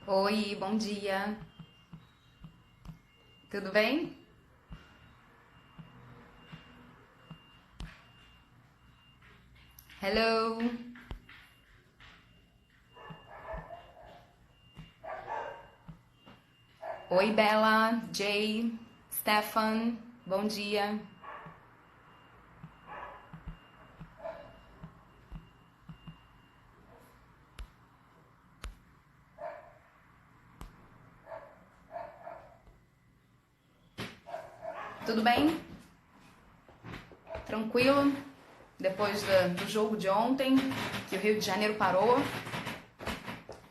Oi, bom dia. Tudo bem? Hello. Oi, Bella, Jay, Stefan, bom dia. Tudo bem? Tranquilo? Depois do jogo de ontem, que o Rio de Janeiro parou.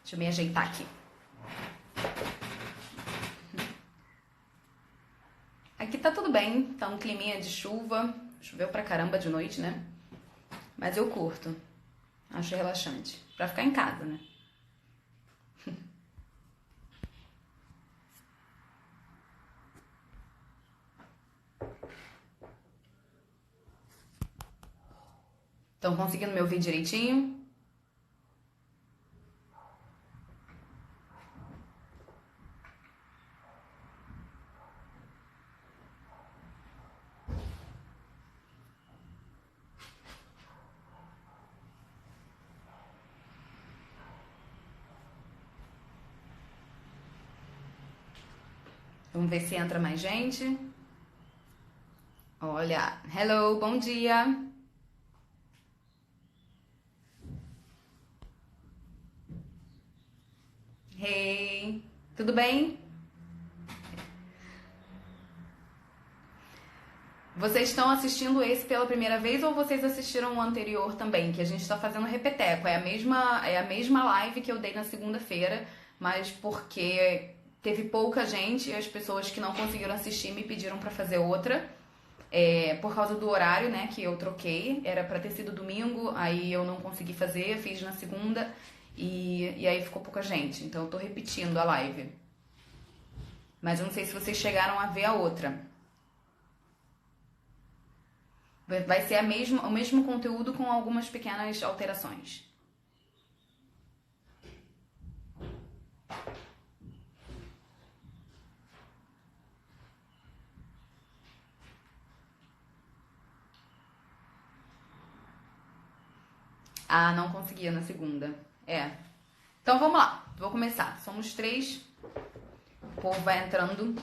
Deixa eu me ajeitar aqui. Aqui tá tudo bem, tá um climinha de chuva. Choveu pra caramba de noite, né? Mas eu curto. Acho relaxante. Pra ficar em casa, né? Estão conseguindo me ouvir direitinho? Vamos ver se entra mais gente. Olha, hello, bom dia. Hey, tudo bem? Vocês estão assistindo esse pela primeira vez ou vocês assistiram o anterior também? Que a gente está fazendo repeteco. É a mesma live que eu dei na segunda-feira, mas porque teve pouca gente e as pessoas que não conseguiram assistir me pediram para fazer outra. Por causa do horário, né, que eu troquei. Era para ter sido domingo, aí eu não consegui fazer, fiz na segunda e aí ficou pouca gente. Então eu tô repetindo a live. Mas eu não sei se vocês chegaram a ver a outra. Vai ser o mesmo conteúdo com algumas pequenas alterações. Ah, não conseguia na segunda. É. Então vamos lá, vou começar. Somos três, o povo vai entrando.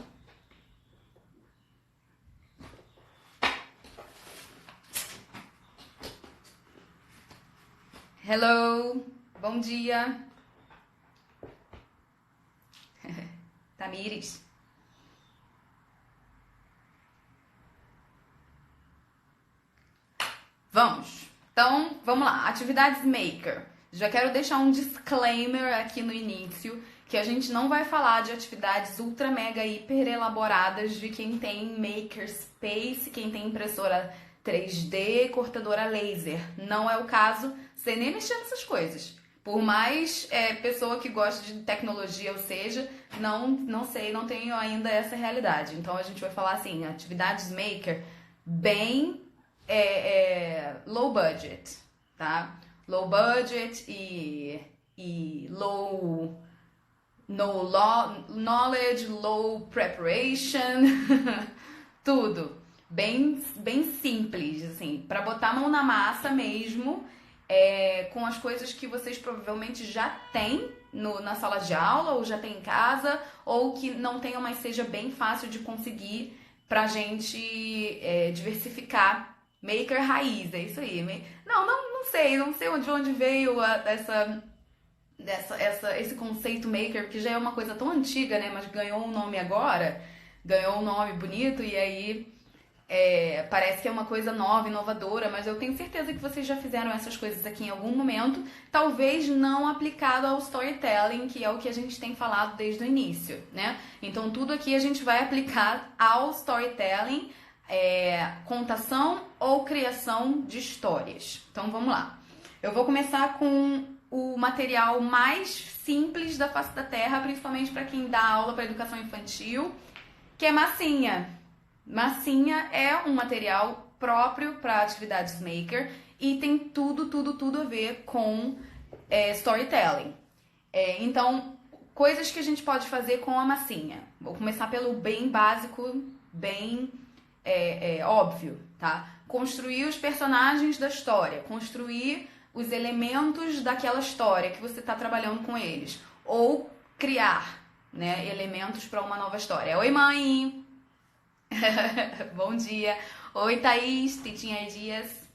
Hello, bom dia. Tamires. Vamos. Então, vamos lá. Atividades maker. Já quero deixar um disclaimer aqui no início que a gente não vai falar de atividades ultra mega hiper elaboradas de quem tem makerspace, quem tem impressora 3D, cortadora laser. Não é o caso, você nem mexer nessas coisas. Por mais pessoa que gosta de tecnologia, ou seja, não sei, não tenho ainda essa realidade. Então a gente vai falar assim, atividades maker bem low budget, tá? Low budget e low no knowledge, low preparation, tudo bem simples, assim, para botar a mão na massa mesmo, com as coisas que vocês provavelmente já têm na sala de aula ou já tem em casa ou que não tenham, mas seja bem fácil de conseguir pra gente diversificar. Maker raiz, é isso aí. Não sei de onde veio esse conceito maker, que já é uma coisa tão antiga, né? Mas ganhou um nome agora, ganhou um nome bonito e aí parece que é uma coisa nova, inovadora, mas eu tenho certeza que vocês já fizeram essas coisas aqui em algum momento, talvez não aplicado ao storytelling, que é o que a gente tem falado desde o início, né? Então tudo aqui a gente vai aplicar ao storytelling, contação ou criação de histórias. Então vamos lá. Eu vou começar com o material mais simples da face da Terra, principalmente para quem dá aula para educação infantil, que é massinha. Massinha é um material próprio para atividades maker e tem tudo a ver com storytelling. Então, coisas que a gente pode fazer com a massinha. Vou começar pelo bem básico, bem óbvio, tá? Construir os personagens da história, construir os elementos daquela história que você está trabalhando com eles. Ou criar, né, elementos para uma nova história. Oi, mãe! Bom dia! Oi, Thaís, Titinha Dias.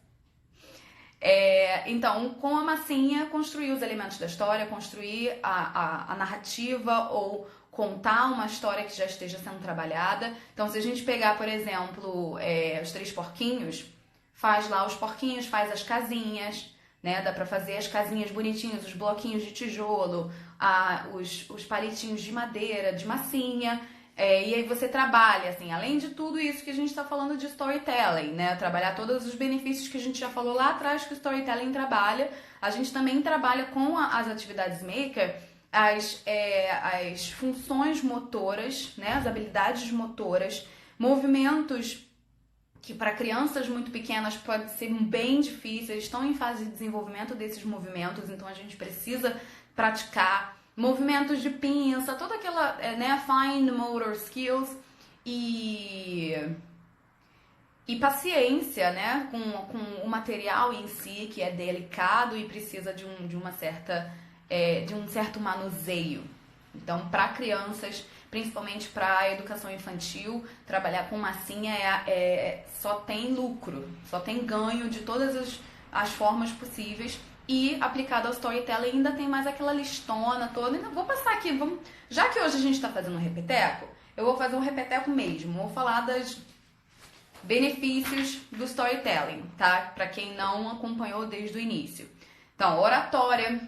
Então, com a massinha, construir os elementos da história, construir a narrativa ou contar uma história que já esteja sendo trabalhada. Então, se a gente pegar, por exemplo, os 3 porquinhos, faz lá os porquinhos, faz as casinhas, né? Dá pra fazer as casinhas bonitinhas, os bloquinhos de tijolo, os palitinhos de madeira, de massinha. E aí você trabalha, assim, além de tudo isso que a gente está falando de storytelling, né? Trabalhar todos os benefícios que a gente já falou lá atrás que o storytelling trabalha. A gente também trabalha com as atividades maker as funções motoras, né? As habilidades motoras, movimentos que para crianças muito pequenas pode ser bem difíceis, estão em fase de desenvolvimento desses movimentos, então a gente precisa praticar movimentos de pinça, toda aquela, fine motor skills e paciência, né, com o material em si, que é delicado e precisa de um certo manuseio. Então, para crianças, principalmente para a educação infantil, trabalhar com massinha só tem lucro, só tem ganho de todas as formas possíveis. E aplicado ao storytelling ainda tem mais aquela listona toda. Ainda vou passar aqui, já que hoje a gente está fazendo um repeteco, eu vou fazer um repeteco mesmo. Vou falar dos benefícios do storytelling, tá? Para quem não acompanhou desde o início. Então, oratória,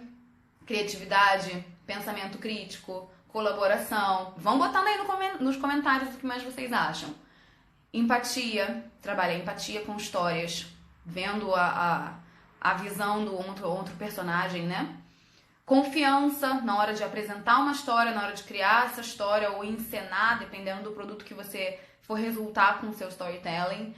criatividade, pensamento crítico, colaboração. Vão botando aí nos comentários o que mais vocês acham. Empatia, trabalha a empatia com histórias, vendo a visão do outro personagem, né? Confiança na hora de apresentar uma história, na hora de criar essa história ou encenar, dependendo do produto que você for resultar com o seu storytelling.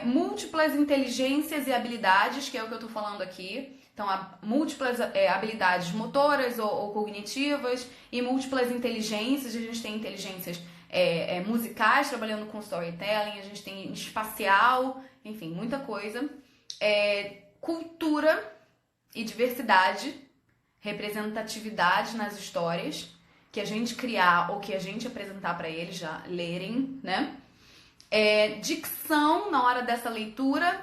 Múltiplas inteligências e habilidades, que é o que eu tô falando aqui. Então, há múltiplas habilidades motoras ou cognitivas e múltiplas inteligências. A gente tem inteligências musicais, trabalhando com storytelling. A gente tem espacial, enfim, muita coisa. Cultura e diversidade, representatividade nas histórias que a gente criar ou que a gente apresentar para eles já lerem, né? Dicção na hora dessa leitura,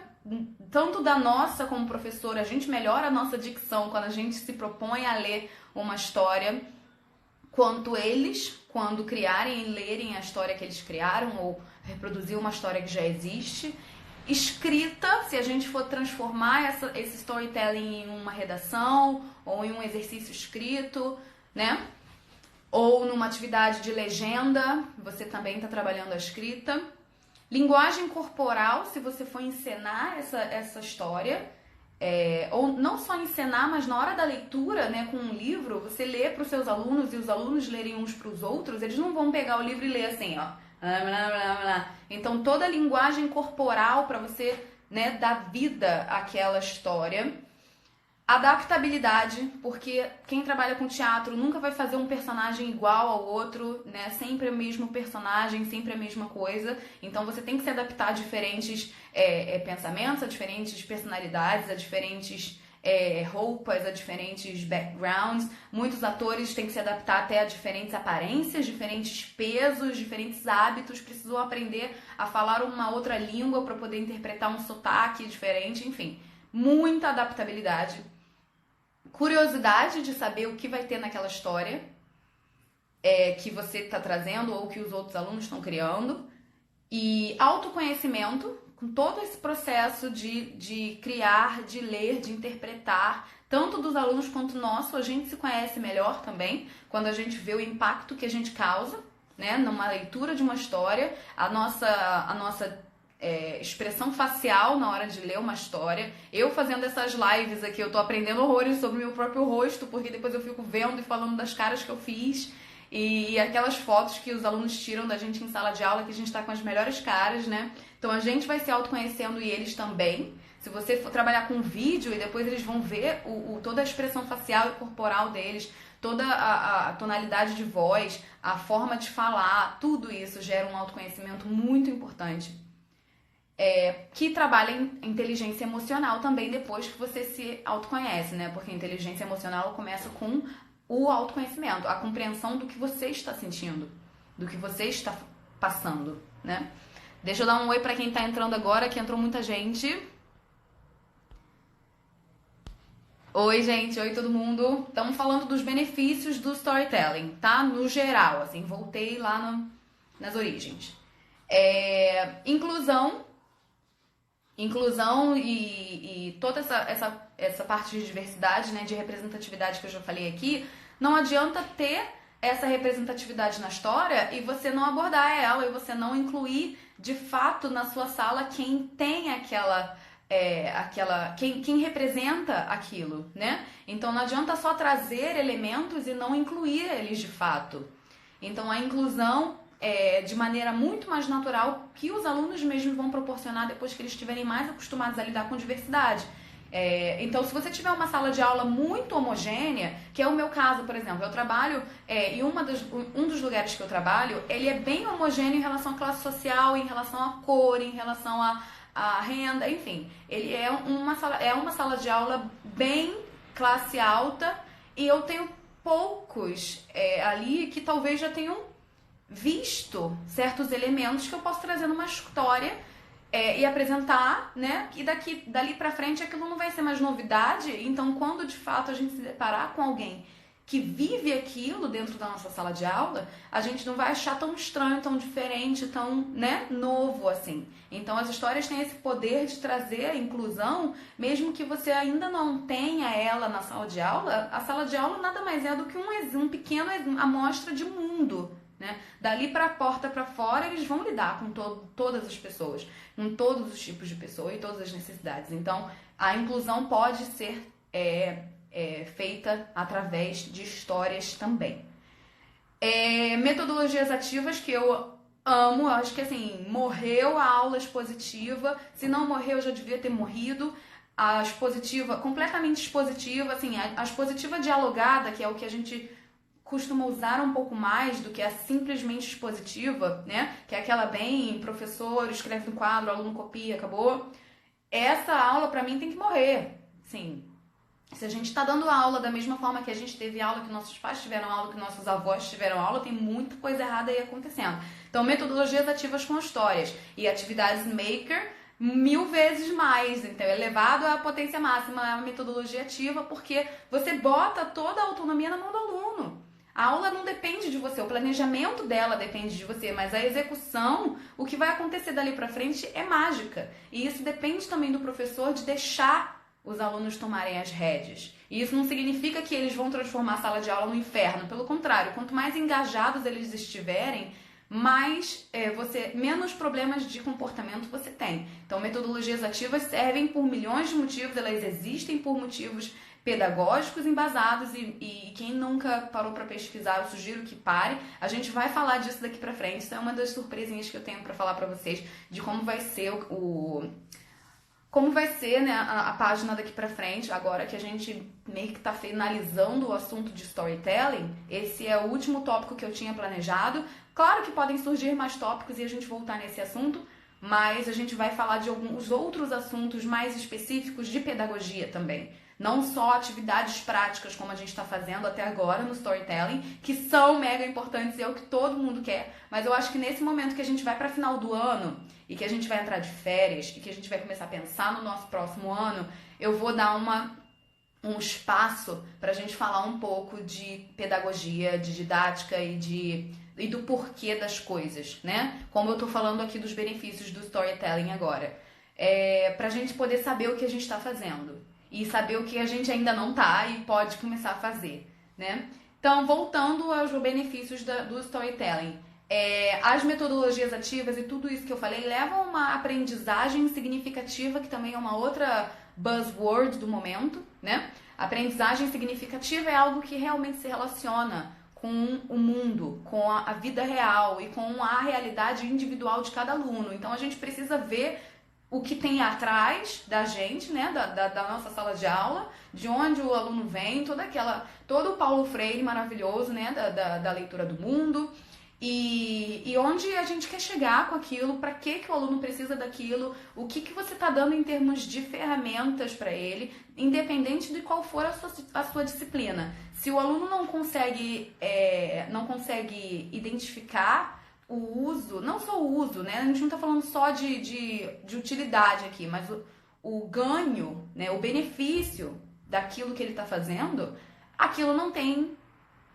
tanto da nossa como professora, a gente melhora a nossa dicção quando a gente se propõe a ler uma história, quanto eles, quando criarem e lerem a história que eles criaram ou reproduzir uma história que já existe. Escrita, se a gente for transformar esse storytelling em uma redação ou em um exercício escrito, né? Ou numa atividade de legenda, você também está trabalhando a escrita. Linguagem corporal, se você for encenar essa história, ou não só encenar, mas na hora da leitura, né, com um livro, você lê para os seus alunos e os alunos lerem uns para os outros, eles não vão pegar o livro e ler assim, ó. Então, toda a linguagem corporal para você, né, dar vida àquela história. Adaptabilidade, porque quem trabalha com teatro nunca vai fazer um personagem igual ao outro, né? Sempre o mesmo personagem, sempre a mesma coisa. Então, você tem que se adaptar a diferentes pensamentos, a diferentes personalidades, a diferentes roupas, a diferentes backgrounds. Muitos atores têm que se adaptar até a diferentes aparências, diferentes pesos, diferentes hábitos, precisam aprender a falar uma outra língua para poder interpretar um sotaque diferente, enfim, muita adaptabilidade. Curiosidade de saber o que vai ter naquela história que você está trazendo ou que os outros alunos estão criando. E autoconhecimento, com todo esse processo de criar, de ler, de interpretar, tanto dos alunos quanto nosso, a gente se conhece melhor também, quando a gente vê o impacto que a gente causa, né, numa leitura de uma história, a nossa expressão facial na hora de ler uma história. Eu fazendo essas lives aqui, eu tô aprendendo horrores sobre o meu próprio rosto, porque depois eu fico vendo e falando das caras que eu fiz. E aquelas fotos que os alunos tiram da gente em sala de aula, que a gente tá com as melhores caras, né? Então a gente vai se autoconhecendo e eles também. Se você for trabalhar com vídeo e depois eles vão ver toda a expressão facial e corporal deles, toda a tonalidade de voz, a forma de falar, tudo isso gera um autoconhecimento muito importante. Que trabalha em inteligência emocional também depois que você se autoconhece, né? Porque a inteligência emocional começa com o autoconhecimento, a compreensão do que você está sentindo, do que você está passando, né? Deixa eu dar um oi pra quem tá entrando agora, que entrou muita gente. Oi, gente. Oi, todo mundo. Estamos falando dos benefícios do storytelling, tá? No geral, assim, voltei lá nas origens. Inclusão e toda essa parte de diversidade, né, de representatividade que eu já falei aqui, não adianta ter essa representatividade na história e você não abordar ela e você não incluir de fato na sua sala quem tem quem representa aquilo, né? Então não adianta só trazer elementos e não incluir eles de fato. Então a inclusão de maneira muito mais natural que os alunos mesmos vão proporcionar depois que eles estiverem mais acostumados a lidar com diversidade. Então, se você tiver uma sala de aula muito homogênea, que é o meu caso, por exemplo, eu trabalho em um dos lugares que eu trabalho, ele é bem homogêneo em relação à classe social, em relação à cor, em relação à renda, enfim. Ele é uma sala de aula bem classe alta e eu tenho poucos ali que talvez já tenham visto certos elementos que eu posso trazer numa história e apresentar, né? E dali pra frente aquilo não vai ser mais novidade. Então, quando de fato a gente se deparar com alguém que vive aquilo dentro da nossa sala de aula, a gente não vai achar tão estranho, tão diferente, tão, né, novo assim. Então, as histórias têm esse poder de trazer a inclusão, mesmo que você ainda não tenha ela na sala de aula. A sala de aula nada mais é do que um pequeno amostra de mundo. Né? Dali para a porta para fora, eles vão lidar com todas as pessoas, com todos os tipos de pessoa e todas as necessidades. Então, a inclusão pode ser feita através de histórias também. Metodologias ativas que eu amo, eu acho que assim, morreu a aula expositiva, se não morreu, eu já devia ter morrido. A expositiva, completamente expositiva, assim, a expositiva dialogada, que é o que a gente costuma usar um pouco mais do que a simplesmente expositiva, né? Que é aquela bem, professor escreve no quadro, aluno copia, acabou. Essa aula, pra mim, tem que morrer. Sim. Se a gente tá dando aula da mesma forma que a gente teve aula, que nossos pais tiveram aula, que nossos avós tiveram aula, tem muita coisa errada aí acontecendo. Então, metodologias ativas com histórias e atividades maker 1000 vezes mais, então elevado à potência máxima é a metodologia ativa, porque você bota toda a autonomia na mão do aluno. A aula não depende de você, o planejamento dela depende de você, mas a execução, o que vai acontecer dali pra frente é mágica. E isso depende também do professor de deixar os alunos tomarem as rédeas. E isso não significa que eles vão transformar a sala de aula no inferno. Pelo contrário, quanto mais engajados eles estiverem, menos problemas de comportamento você tem. Então, metodologias ativas servem por milhões de motivos, elas existem por motivos pedagógicos embasados e quem nunca parou para pesquisar, eu sugiro que pare. A gente vai falar disso daqui para frente. Isso é uma das surpresinhas que eu tenho para falar para vocês de como vai ser né, a página daqui pra frente, agora que a gente meio que tá finalizando o assunto de storytelling. Esse é o último tópico que eu tinha planejado. Claro que podem surgir mais tópicos e a gente voltar nesse assunto, mas a gente vai falar de alguns outros assuntos mais específicos de pedagogia também. Não só atividades práticas como a gente está fazendo até agora no storytelling, que são mega importantes e é o que todo mundo quer, mas eu acho que nesse momento que a gente vai para final do ano e que a gente vai entrar de férias e que a gente vai começar a pensar no nosso próximo ano, eu vou dar um espaço para a gente falar um pouco de pedagogia, de didática e do porquê das coisas, né? Como eu tô falando aqui dos benefícios do storytelling agora. Pra gente poder saber o que a gente tá fazendo e saber o que a gente ainda não tá e pode começar a fazer, né? Então, voltando aos benefícios do storytelling. As metodologias ativas e tudo isso que eu falei levam a uma aprendizagem significativa, que também é uma outra buzzword do momento, né? Aprendizagem significativa é algo que realmente se relaciona com o mundo, com a vida real e com a realidade individual de cada aluno. Então a gente precisa ver o que tem atrás da gente, né, da nossa sala de aula, de onde o aluno vem, todo o Paulo Freire maravilhoso, né, da leitura do mundo, e onde a gente quer chegar com aquilo, para que o aluno precisa daquilo, o que você está dando em termos de ferramentas para ele, independente de qual for a sua disciplina. Se o aluno não consegue identificar o uso, não só o uso, né? A gente não está falando só de utilidade aqui, mas o ganho, né? O benefício daquilo que ele está fazendo, aquilo não tem,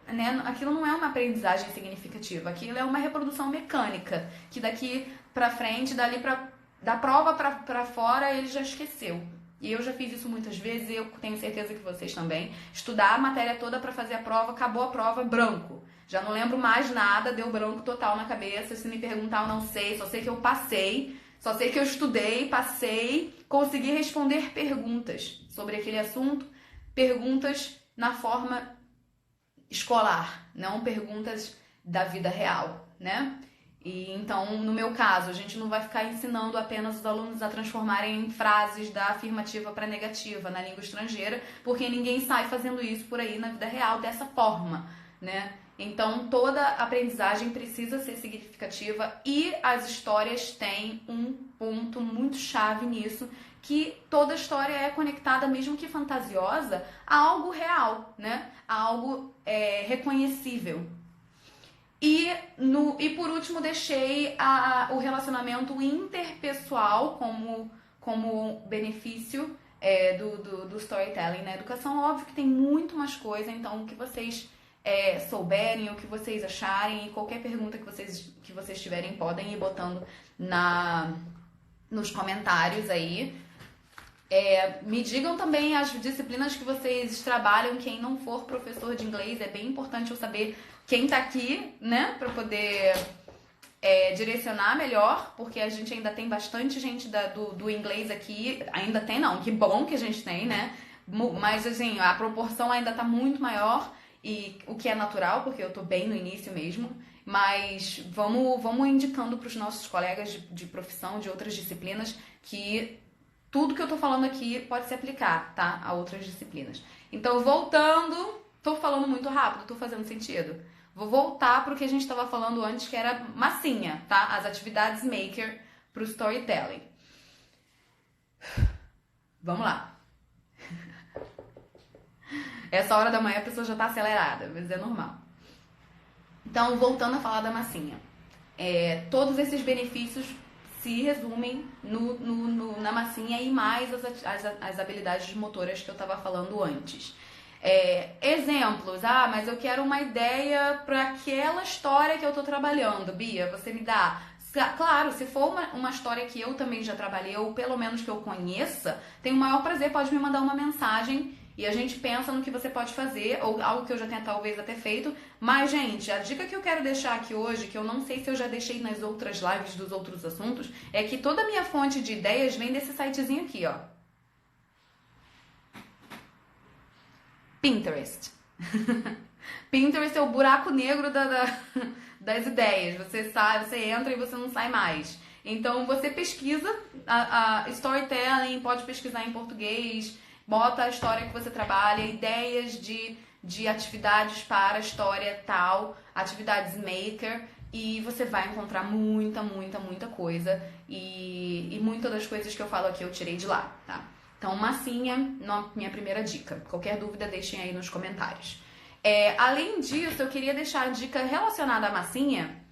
né? Aquilo não é uma aprendizagem significativa, aquilo é uma reprodução mecânica, que daqui para frente, da prova para fora, ele já esqueceu. E eu já fiz isso muitas vezes, e eu tenho certeza que vocês também. Estudar a matéria toda para fazer a prova, acabou a prova, branco. Já não lembro mais nada, deu branco total na cabeça. Se me perguntar, eu não sei, só sei que eu passei, só sei que eu estudei, passei, consegui responder perguntas sobre aquele assunto, perguntas na forma escolar, não perguntas da vida real, né? E então, no meu caso, a gente não vai ficar ensinando apenas os alunos a transformarem frases da afirmativa para negativa na língua estrangeira, porque ninguém sai fazendo isso por aí na vida real dessa forma, né? Então, toda aprendizagem precisa ser significativa e as histórias têm um ponto muito chave nisso, que toda história é conectada, mesmo que fantasiosa, a algo real, né? A algo reconhecível. E por último, deixei o relacionamento interpessoal como benefício do storytelling na educação. Óbvio que tem muito mais coisa, então o que vocês souberem, o que vocês acharem, e qualquer pergunta que vocês tiverem, podem ir botando nos comentários aí. Me digam também as disciplinas que vocês trabalham. Quem não for professor de inglês, é bem importante eu saber quem tá aqui, né, para poder direcionar melhor, porque a gente ainda tem bastante gente do inglês aqui. Ainda tem, não, que bom que a gente tem, né, mas assim, a proporção ainda tá muito maior, e o que é natural, porque eu tô bem no início mesmo. Mas vamos indicando para os nossos colegas de profissão, de outras disciplinas, que tudo que eu tô falando aqui pode se aplicar, tá, a outras disciplinas. Então, voltando, tô falando muito rápido, tô fazendo sentido? Vou voltar pro que a gente estava falando antes, que era massinha, tá? As atividades maker pro storytelling. Vamos lá. Essa hora da manhã a pessoa já tá acelerada, mas é normal. Então, voltando a falar da massinha. Todos esses benefícios se resumem na massinha, e mais as habilidades motoras que eu estava falando antes. Exemplos. Mas eu quero uma ideia para aquela história que eu tô trabalhando. Bia, você me dá? Claro, se for uma história que eu também já trabalhei, ou pelo menos que eu conheça, tenho o maior prazer, pode me mandar uma mensagem e a gente pensa no que você pode fazer, ou algo que eu já tenha talvez até feito. Mas, gente, a dica que eu quero deixar aqui hoje, que eu não sei se eu já deixei nas outras lives dos outros assuntos, é que toda a minha fonte de ideias vem desse sitezinho aqui, ó. Pinterest. Pinterest é o buraco negro das ideias. Você entra e você não sai mais. Então, você pesquisa a storytelling, pode pesquisar em português, bota a história que você trabalha, ideias de atividades para a história tal, atividades maker, e você vai encontrar muita, muita, muita coisa. E muitas das coisas que eu falo aqui eu tirei de lá, tá? Então, massinha, minha primeira dica. Qualquer dúvida, deixem aí nos comentários. Além disso, eu queria deixar a dica relacionada à massinha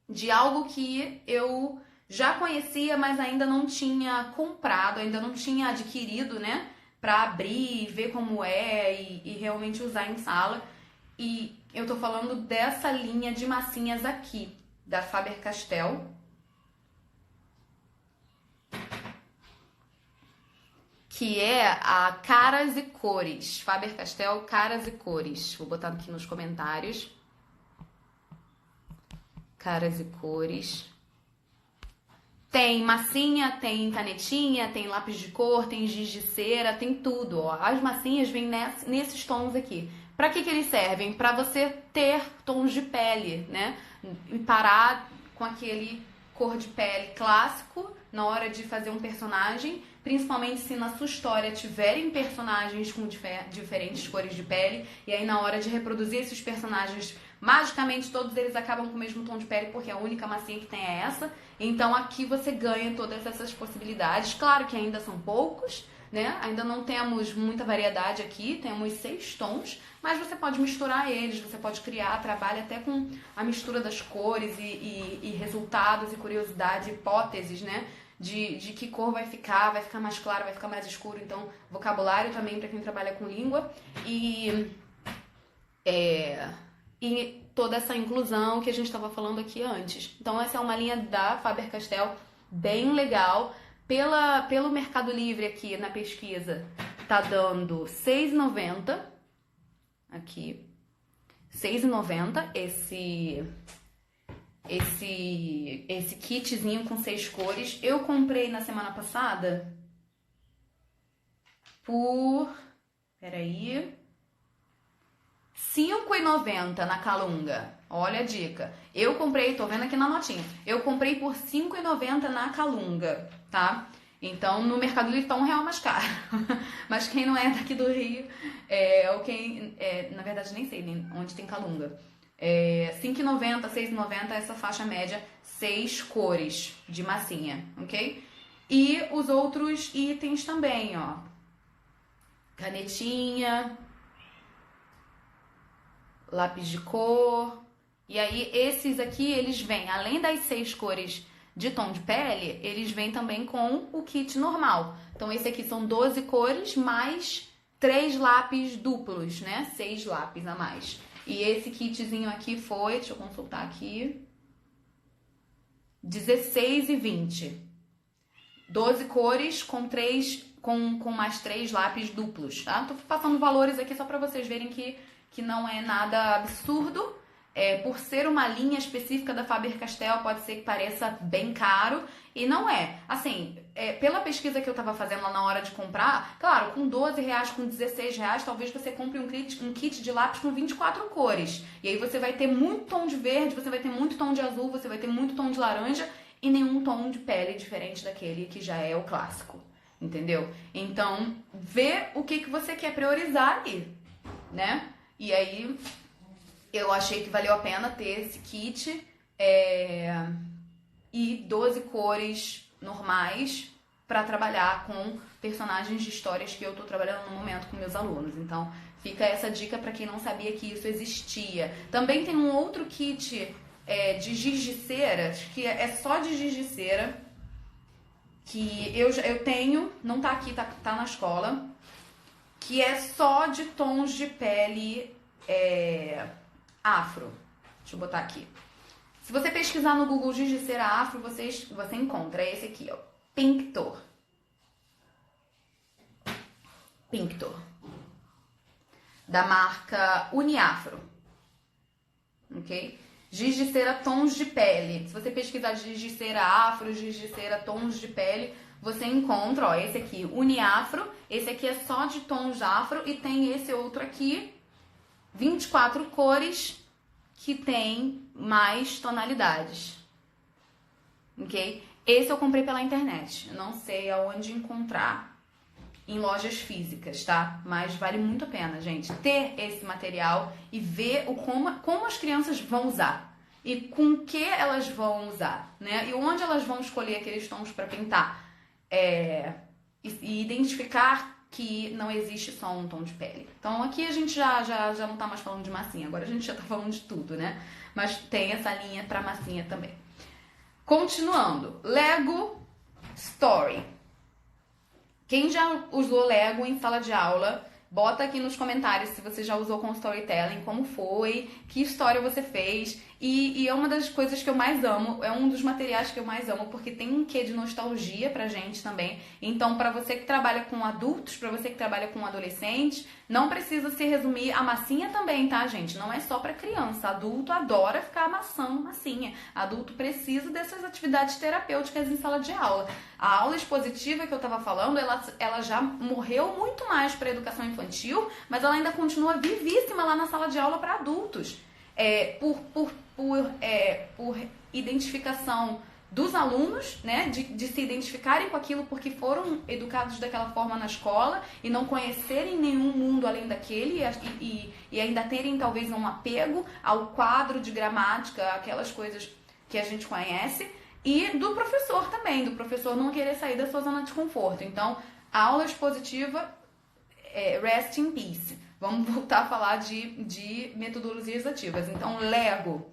de algo que eu já conhecia, mas ainda não tinha comprado, ainda não tinha adquirido, né? Pra abrir, ver como é e realmente usar em sala. E eu tô falando dessa linha de massinhas aqui, da Faber-Castell. Que é a Caras e Cores. Faber-Castell, Caras e Cores. Vou botar aqui nos comentários. Caras e Cores. Tem massinha, tem canetinha, tem lápis de cor, tem giz de cera, tem tudo. Ó. As massinhas vêm nesses tons aqui. Pra que eles servem? Pra você ter tons de pele, né? E parar com aquele cor de pele clássico na hora de fazer um personagem, principalmente se na sua história tiverem personagens com diferentes cores de pele, e aí na hora de reproduzir esses personagens, magicamente todos eles acabam com o mesmo tom de pele, porque a única massinha que tem é essa. Então aqui você ganha todas essas possibilidades. Claro que ainda são poucos, né? Ainda não temos muita variedade aqui, temos 6 tons, mas você pode misturar eles, você pode criar, trabalha até com a mistura das cores e resultados e curiosidade, hipóteses, né? De que cor vai ficar mais claro, vai ficar mais escuro. Então, vocabulário também para quem trabalha com língua e toda essa inclusão que a gente estava falando aqui antes. Então, essa é uma linha da Faber-Castell bem legal. Pelo Mercado Livre aqui na pesquisa, tá dando R$ 6,90 aqui. R$ 6,90 esse kitzinho com 6 cores. Eu comprei na semana passada por... peraí... R$ 5,90 na Calunga. Olha a dica. Eu comprei, tô vendo aqui na notinha. Eu comprei por R$ 5,90 na Calunga, tá? Então, no Mercado Livre tá R$1 mais caro. Mas quem não é daqui do Rio, ou quem... na verdade, nem sei onde tem Calunga. R$ 5,90, R$ 6,90, essa faixa média, 6 cores de massinha, ok? E os outros itens também, ó. Canetinha, lápis de cor. E aí, esses aqui, eles vêm, além das 6 cores de tom de pele, eles vêm também com o kit normal. Então, esse aqui são 12 cores, mais 3 lápis duplos, né? 6 lápis a mais. E esse kitzinho aqui foi, deixa eu consultar aqui, R$16,20. 12 cores com mais 3 lápis duplos, tá? Tô passando valores aqui só pra vocês verem que não é nada absurdo. Por ser uma linha específica da Faber-Castell, pode ser que pareça bem caro, e não é. Assim, pela pesquisa que eu tava fazendo lá na hora de comprar, claro, com R$12, com R$16, talvez você compre um kit de lápis com 24 cores. E aí você vai ter muito tom de verde, você vai ter muito tom de azul, você vai ter muito tom de laranja, e nenhum tom de pele diferente daquele que já é o clássico. Entendeu? Então, vê o que você quer priorizar aí, né? E aí... eu achei que valeu a pena ter esse kit e 12 cores normais para trabalhar com personagens de histórias que eu tô trabalhando no momento com meus alunos. Então, fica essa dica para quem não sabia que isso existia. Também tem um outro kit de giz de cera, que é só de giz de cera, que eu tenho, não tá aqui, tá na escola, que é só de tons de pele... afro. Deixa eu botar aqui. Se você pesquisar no Google giz de cera afro, você encontra esse aqui, ó. Pinctor. Pinctor. Da marca Uniafro. Ok? Giz de cera tons de pele. Se você pesquisar giz de cera afro, giz de cera tons de pele, você encontra, ó, esse aqui, Uniafro. Esse aqui é só de tons afro e tem esse outro aqui, 24 cores que tem mais tonalidades, ok? Esse eu comprei pela internet, eu não sei aonde encontrar em lojas físicas, tá? Mas vale muito a pena, gente, ter esse material e ver como as crianças vão usar e com que elas vão usar, né? E onde elas vão escolher aqueles tons para pintar e identificar que não existe só um tom de pele. Então aqui a gente já não tá mais falando de massinha, agora a gente já tá falando de tudo, né? Mas tem essa linha pra massinha também. Continuando, Lego Story. Quem já usou Lego em sala de aula, bota aqui nos comentários se você já usou com storytelling, como foi, que história você fez. E é uma das coisas que eu mais amo, é um dos materiais que eu mais amo, porque tem um quê de nostalgia pra gente também. Então, pra você que trabalha com adultos, pra você que trabalha com adolescentes, não precisa se resumir a massinha também, tá, gente? Não é só pra criança. Adulto adora ficar amassando massinha. Adulto precisa dessas atividades terapêuticas em sala de aula. A aula expositiva que eu tava falando, ela já morreu muito mais pra educação infantil, mas ela ainda continua vivíssima lá na sala de aula para adultos. Por identificação dos alunos, né, de se identificarem com aquilo porque foram educados daquela forma na escola e não conhecerem nenhum mundo além daquele e ainda terem talvez um apego ao quadro de gramática, aquelas coisas que a gente conhece, e do professor também, do professor não querer sair da sua zona de conforto. Então, a aula expositiva, rest in peace. Vamos voltar a falar de metodologias ativas. Então, Lego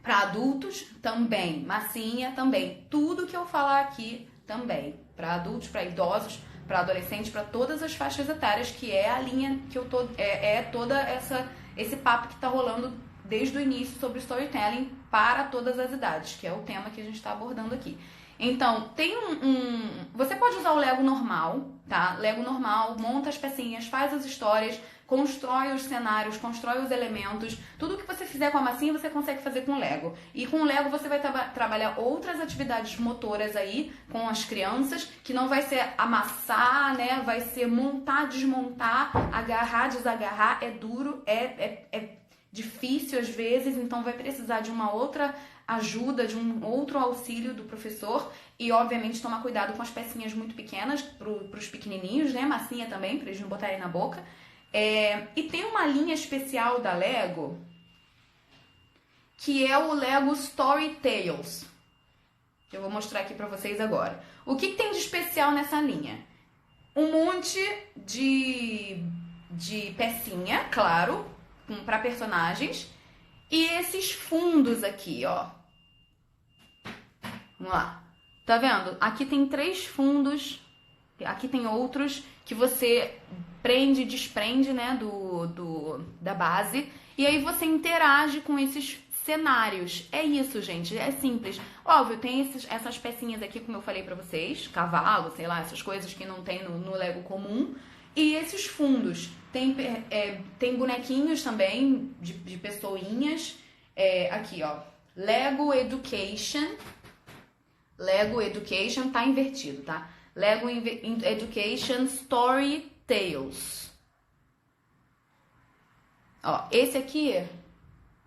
para adultos também, massinha também. Tudo que eu falar aqui também. Para adultos, para idosos, para adolescentes, para todas as faixas etárias, que é a linha que eu tô. Toda esse papo que tá rolando desde o início sobre storytelling para todas as idades, que é o tema que a gente está abordando aqui. Então, tem você pode usar o Lego normal, tá? Lego normal, monta as pecinhas, faz as histórias, constrói os cenários, constrói os elementos. Tudo que você fizer com a massinha, você consegue fazer com o Lego. E com o Lego você vai trabalhar outras atividades motoras aí com as crianças, que não vai ser amassar, né? Vai ser montar, desmontar, agarrar, desagarrar. É duro, é difícil às vezes, então vai precisar de uma outra ajuda, de um outro auxílio do professor e, obviamente, tomar cuidado com as pecinhas muito pequenas para os pequenininhos, né? Massinha também, para eles não botarem na boca. E tem uma linha especial da Lego que é o Lego Story Tales. Eu vou mostrar aqui para vocês agora. O que tem de especial nessa linha? Um monte de pecinha, claro, para personagens. E esses fundos aqui, ó. Vamos lá. Tá vendo? Aqui tem 3 fundos. Aqui tem outros que você prende e desprende, né, da base. E aí você interage com esses cenários. É isso, gente. É simples. Óbvio, tem essas pecinhas aqui, como eu falei pra vocês. Cavalo, sei lá, essas coisas que não tem no Lego comum. E esses fundos. Tem bonequinhos também de pessoinhas. Aqui, ó. Lego Education. Lego Education tá invertido, tá? Lego Education Story Tales. Ó, esse aqui,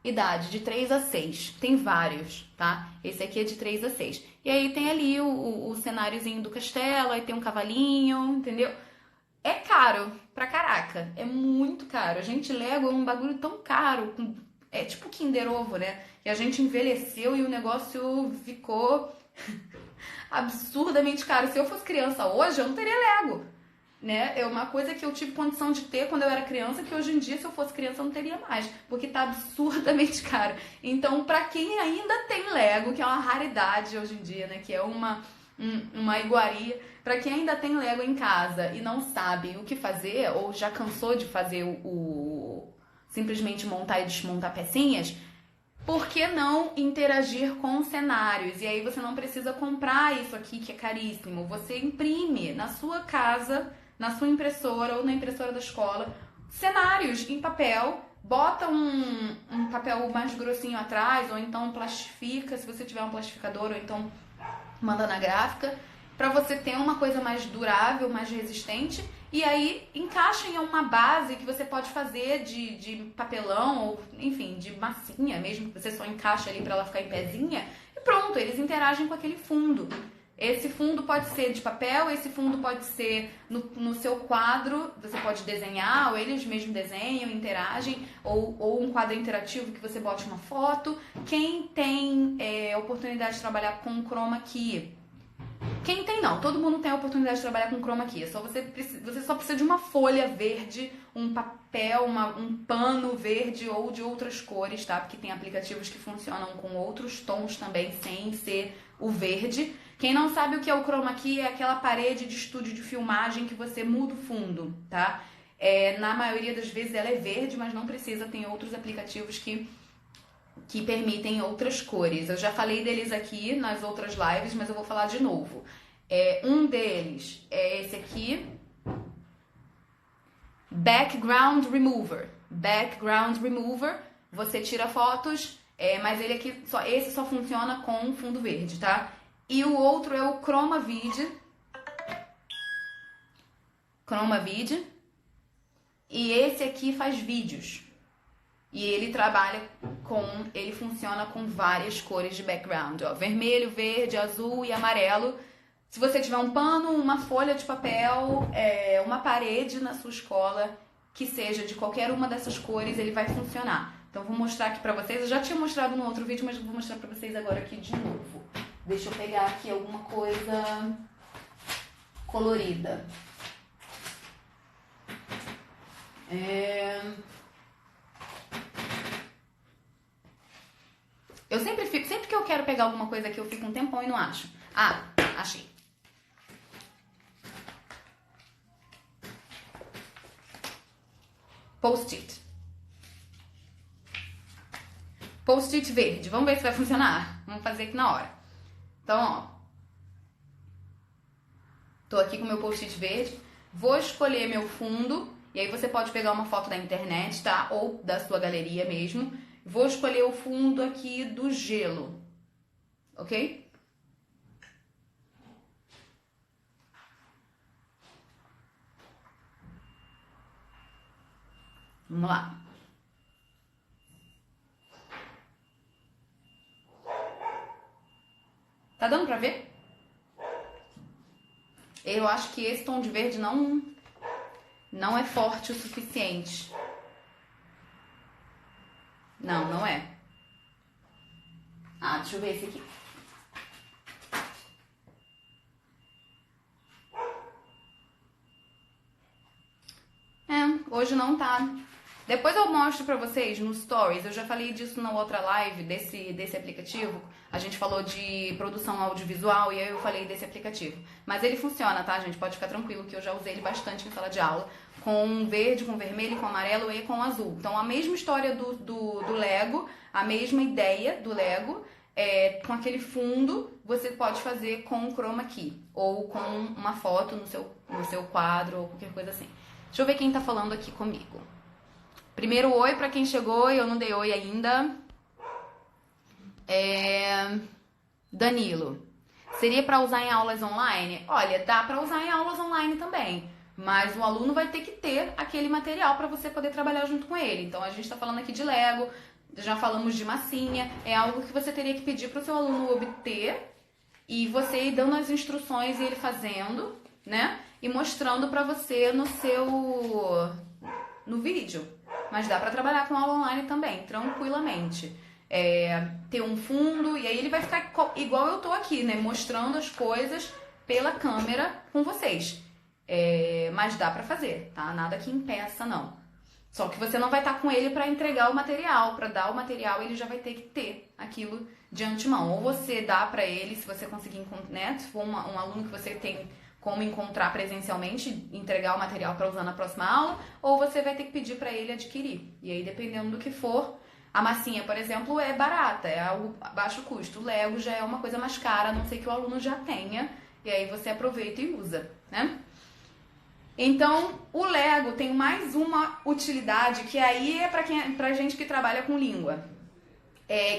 idade de 3 a 6. Tem vários, tá? Esse aqui é de 3 a 6. E aí tem ali o cenáriozinho do castelo, aí tem um cavalinho, entendeu? É caro pra caraca, é muito caro. Gente, Lego é um bagulho tão caro, é tipo Kinder Ovo, né? E a gente envelheceu e o negócio ficou absurdamente caro. Se eu fosse criança hoje, eu não teria Lego, né? É uma coisa que eu tive condição de ter quando eu era criança, que hoje em dia, se eu fosse criança, eu não teria mais, porque tá absurdamente caro. Então, pra quem ainda tem Lego, que é uma raridade hoje em dia, né? Que é uma iguaria. Pra quem ainda tem Lego em casa e não sabe o que fazer, ou já cansou de fazer simplesmente montar e desmontar pecinhas, por que não interagir com cenários? E aí você não precisa comprar isso aqui que é caríssimo. Você imprime na sua casa, na sua impressora ou na impressora da escola, cenários em papel, bota um papel mais grossinho atrás, ou então plastifica, se você tiver um plastificador, ou então manda na gráfica, para você ter uma coisa mais durável, mais resistente, e aí encaixa em uma base que você pode fazer de papelão, ou enfim, de massinha mesmo, que você só encaixa ali para ela ficar em pezinha, e pronto, eles interagem com aquele fundo. Esse fundo pode ser de papel, esse fundo pode ser no seu quadro, você pode desenhar, ou eles mesmos desenham, interagem, ou um quadro interativo que você bote uma foto. Quem tem oportunidade de trabalhar com chroma key? Quem tem não, todo mundo tem a oportunidade de trabalhar com chroma key, você só precisa de uma folha verde, um papel, um pano verde ou de outras cores, tá? Porque tem aplicativos que funcionam com outros tons também, sem ser o verde. Quem não sabe o que é o chroma key, é aquela parede de estúdio de filmagem que você muda o fundo, tá? Na maioria das vezes ela é verde, mas não precisa, tem outros aplicativos que permitem outras cores. Eu já falei deles aqui nas outras lives, mas eu vou falar de novo. Um deles é esse aqui, Background Remover. Background Remover, você tira fotos, mas ele aqui, esse só funciona com fundo verde, tá? E o outro é o Chroma Vid. Chroma Vid. E esse aqui faz vídeos. E ele trabalha ele funciona com várias cores de background, ó, vermelho, verde, azul e amarelo. Se você tiver um pano, uma folha de papel, uma parede na sua escola, que seja de qualquer uma dessas cores, ele vai funcionar. Então, vou mostrar aqui pra vocês. Eu já tinha mostrado no outro vídeo, mas vou mostrar pra vocês agora aqui de novo. Deixa eu pegar aqui alguma coisa colorida. Eu sempre que eu quero pegar alguma coisa aqui, eu fico um tempão e não acho. Ah, achei. Post-it. Post-it verde. Vamos ver se vai funcionar. Vamos fazer aqui na hora. Então, ó. Tô aqui com meu post-it verde. Vou escolher meu fundo. E aí você pode pegar uma foto da internet, tá? Ou da sua galeria mesmo. Vou escolher o fundo aqui do gelo. Ok? Vamos lá. Tá dando pra ver? Eu acho que esse tom de verde não é forte o suficiente. Não é. Ah, deixa eu ver esse aqui. Hoje não tá. Depois eu mostro pra vocês no Stories. Eu já falei disso na outra live desse aplicativo. A gente falou de produção audiovisual e aí eu falei desse aplicativo. Mas ele funciona, tá, gente? Pode ficar tranquilo que eu já usei ele bastante em sala de aula. Com verde, com vermelho, com amarelo e com azul. Então a mesma história do Lego, a mesma ideia do Lego, com aquele fundo, você pode fazer com o chroma key. Ou com uma foto no seu quadro ou qualquer coisa assim. Deixa eu ver quem tá falando aqui comigo. Primeiro oi pra quem chegou e eu não dei oi ainda. Danilo. Seria pra usar em aulas online? Olha, dá pra usar em aulas online também. Mas o aluno vai ter que ter aquele material para você poder trabalhar junto com ele. Então a gente tá falando aqui de Lego, já falamos de massinha. É algo que você teria que pedir pro seu aluno obter e você ir dando as instruções e ele fazendo, né? E mostrando pra você no vídeo. Mas dá pra trabalhar com aula online também, tranquilamente. Ter um fundo e aí ele vai ficar igual eu tô aqui, né? Mostrando as coisas pela câmera com vocês. Mas dá pra fazer, tá? Nada que impeça, não. Só que você não vai estar com ele pra entregar o material. Pra dar o material, ele já vai ter que ter aquilo de antemão. Ou você dá pra ele, se você conseguir, né? Se for um aluno que você tem como encontrar presencialmente, entregar o material pra usar na próxima aula, ou você vai ter que pedir pra ele adquirir. E aí, dependendo do que for, a massinha, por exemplo, é barata, é algo a baixo custo. O Lego já é uma coisa mais cara, a não ser que o aluno já tenha, e aí você aproveita e usa, né? Então, o Lego tem mais uma utilidade, que aí é pra gente que trabalha com língua,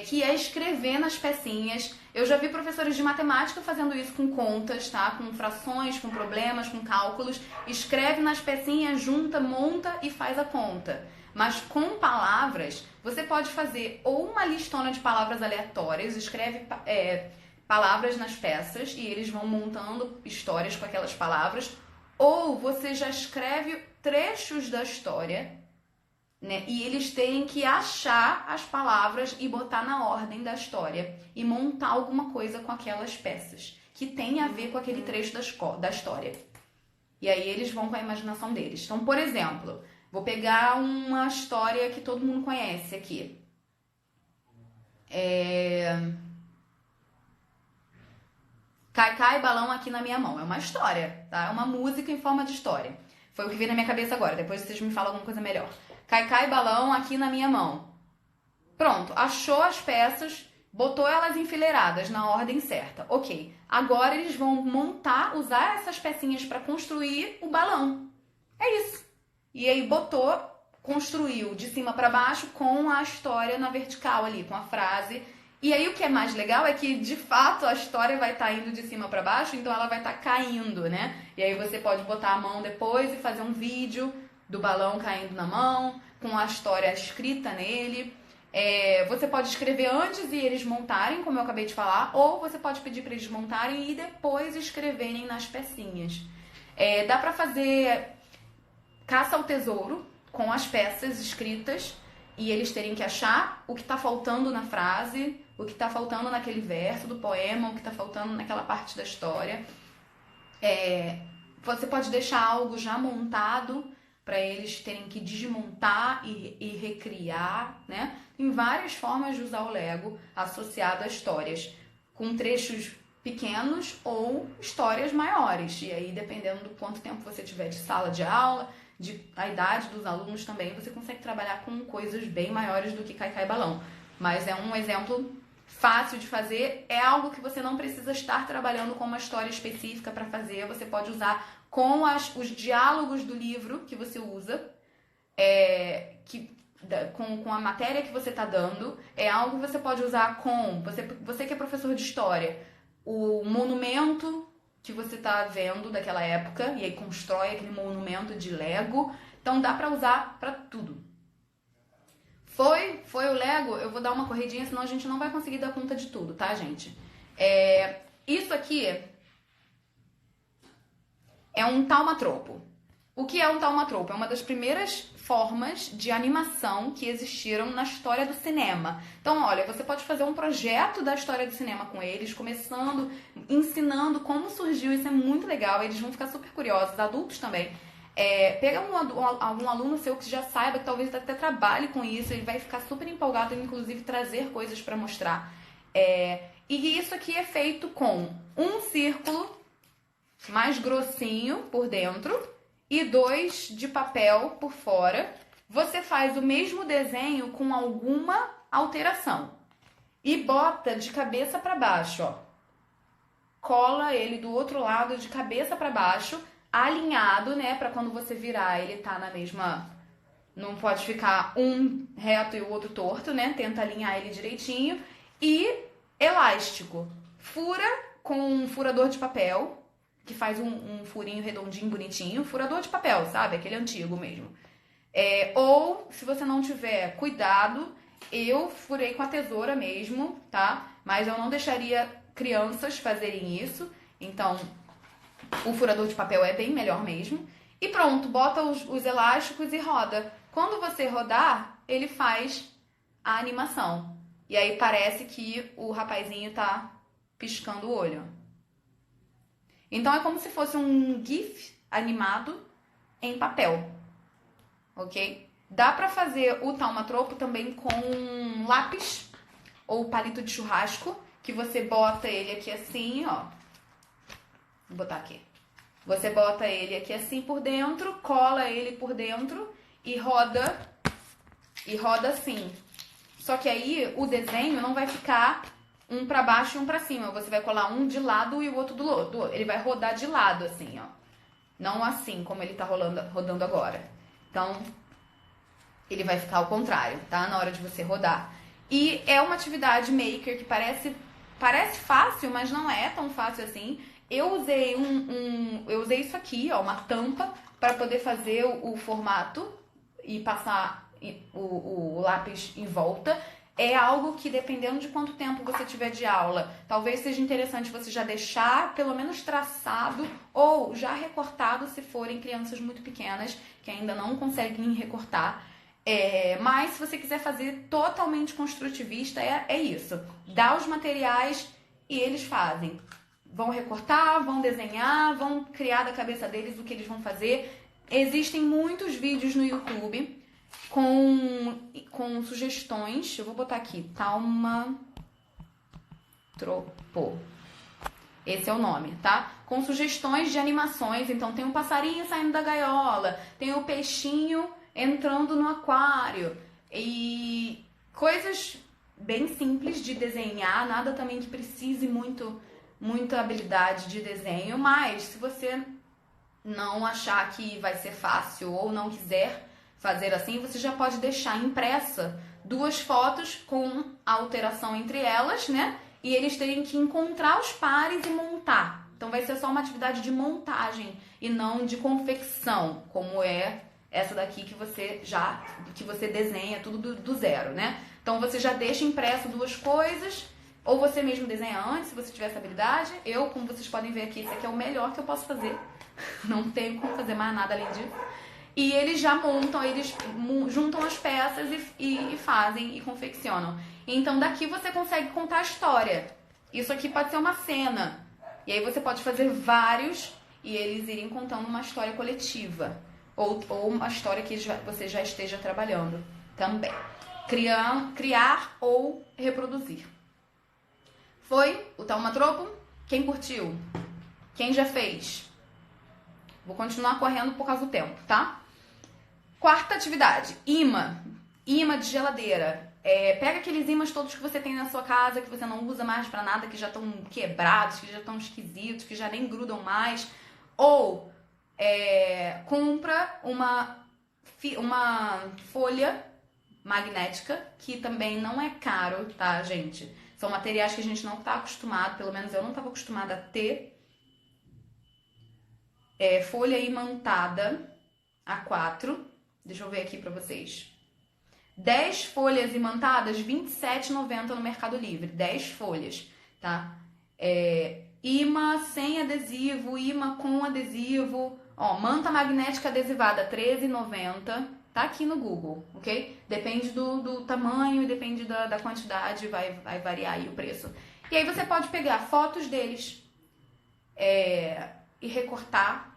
que é escrever nas pecinhas. Eu já vi professores de matemática fazendo isso com contas, tá? Com frações, com problemas, com cálculos. Escreve nas pecinhas, junta, monta e faz a conta. Mas com palavras, você pode fazer ou uma listona de palavras aleatórias, escreve palavras nas peças e eles vão montando histórias com aquelas palavras, ou você já escreve trechos da história, né? E eles têm que achar as palavras e botar na ordem da história e montar alguma coisa com aquelas peças que tem a ver com aquele trecho da história. E aí eles vão com a imaginação deles. Então, por exemplo, vou pegar uma história que todo mundo conhece aqui. Cai balão aqui na minha mão. É uma história, tá? É uma música em forma de história. Foi o que veio na minha cabeça agora. Depois vocês me falam alguma coisa melhor. Cai balão aqui na minha mão. Pronto, achou as peças, botou elas enfileiradas na ordem certa. Ok, agora eles vão usar essas pecinhas para construir o balão. É isso. E aí construiu de cima para baixo com a história na vertical ali, com a frase. E aí o que é mais legal é que, de fato, a história vai estar indo de cima para baixo, então ela vai estar caindo, né? E aí você pode botar a mão depois e fazer um vídeo do balão caindo na mão, com a história escrita nele. Você pode escrever antes e eles montarem, como eu acabei de falar, ou você pode pedir para eles montarem e depois escreverem nas pecinhas. Dá para fazer caça ao tesouro com as peças escritas e eles terem que achar o que está faltando na frase, o que está faltando naquele verso do poema, o que está faltando naquela parte da história. Você pode deixar algo já montado para eles terem que desmontar e recriar, né? Tem várias formas de usar o Lego associado a histórias, com trechos pequenos ou histórias maiores. E aí, dependendo do quanto tempo você tiver de sala de aula, a idade dos alunos também, você consegue trabalhar com coisas bem maiores do que Cai Balão. Mas é um exemplo fácil de fazer, é algo que você não precisa estar trabalhando com uma história específica para fazer, você pode usar com os diálogos do livro que você usa, com a matéria que você está dando, é algo que você pode usar com, você que é professor de história, o monumento que você está vendo daquela época, e aí constrói aquele monumento de Lego, então dá para usar para tudo. Foi o Lego? Eu vou dar uma corridinha, senão a gente não vai conseguir dar conta de tudo, tá, gente? Isso aqui é um taumatropo. O que é um taumatropo? É uma das primeiras formas de animação que existiram na história do cinema. Então, olha, você pode fazer um projeto da história do cinema com eles, começando, ensinando como surgiu, isso é muito legal, eles vão ficar super curiosos, adultos também. Pega algum aluno seu que já saiba, que talvez até trabalhe com isso, ele vai ficar super empolgado em, inclusive, trazer coisas para mostrar. E isso aqui é feito com um círculo mais grossinho por dentro e 2 de papel por fora. Você faz o mesmo desenho com alguma alteração e bota de cabeça para baixo, ó. Cola ele do outro lado de cabeça para baixo, alinhado, né, para quando você virar ele tá na mesma, não pode ficar um reto e o outro torto, né? Tenta alinhar ele direitinho. E elástico. Fura com um furador de papel, que faz um furinho redondinho, bonitinho. Furador de papel, sabe? Aquele antigo mesmo. Ou, se você não tiver cuidado, eu furei com a tesoura mesmo, tá? Mas eu não deixaria crianças fazerem isso. Então, o furador de papel é bem melhor mesmo. E pronto, bota os elásticos e roda. Quando você rodar, ele faz a animação. E aí parece que o rapazinho tá piscando o olho. Então é como se fosse um GIF animado em papel. Ok? Dá pra fazer o taumatropo também com lápis ou palito de churrasco, que você bota ele aqui assim, ó. Vou botar aqui. Você bota ele aqui assim por dentro, cola ele por dentro e roda assim. Só que aí o desenho não vai ficar um pra baixo e um pra cima. Você vai colar um de lado e o outro do outro. Ele vai rodar de lado assim, ó. Não assim como ele tá rodando agora. Então, ele vai ficar ao contrário, tá? Na hora de você rodar. E é uma atividade maker que parece fácil, mas não é tão fácil assim. Eu usei eu usei isso aqui, ó, uma tampa, para poder fazer o formato e passar o lápis em volta. É algo que, dependendo de quanto tempo você tiver de aula, talvez seja interessante você já deixar pelo menos traçado ou já recortado se forem crianças muito pequenas que ainda não conseguem recortar. Mas se você quiser fazer totalmente construtivista, é isso. Dá os materiais e eles fazem. Vão recortar, vão desenhar, vão criar da cabeça deles o que eles vão fazer. Existem muitos vídeos no YouTube com sugestões. Eu vou botar aqui, taumatropo. Esse é o nome, tá? Com sugestões de animações. Então tem um passarinho saindo da gaiola, tem o peixinho entrando no aquário. E coisas bem simples de desenhar, nada também que precise muita habilidade de desenho, mas se você não achar que vai ser fácil ou não quiser fazer assim, você já pode deixar impressa 2 fotos com a alteração entre elas, né? E eles terem que encontrar os pares e montar. Então vai ser só uma atividade de montagem e não de confecção, como é essa daqui que você desenha tudo do zero, né? Então você já deixa impresso duas coisas, ou você mesmo desenha antes, se você tiver essa habilidade. Eu, como vocês podem ver aqui, esse aqui é o melhor que eu posso fazer. Não tenho como fazer mais nada além disso. E eles já montam, eles juntam as peças e fazem e confeccionam. Então daqui você consegue contar a história. Isso aqui pode ser uma cena. E aí você pode fazer vários e eles irem contando uma história coletiva. Ou uma história que você já esteja trabalhando também. Criar ou reproduzir. Foi o Taumatropo? Quem curtiu? Quem já fez? Vou continuar correndo por causa do tempo, tá? Quarta atividade, imã. Imã de geladeira. Pega aqueles imãs todos que você tem na sua casa, que você não usa mais pra nada, que já estão quebrados, que já estão esquisitos, que já nem grudam mais. Ou compra uma folha magnética, que também não é caro, tá, gente? São materiais que a gente não tá acostumado, pelo menos eu não estava acostumada a ter. Folha imantada A4. Deixa eu ver aqui pra vocês. 10 folhas imantadas, R$ 27,90 no Mercado Livre. 10 folhas, tá? Imã sem adesivo, imã com adesivo. Ó, manta magnética adesivada, R$ 13,90. Tá aqui no Google, ok? Depende do tamanho, depende da quantidade, vai variar aí o preço. E aí você pode pegar fotos deles e recortar.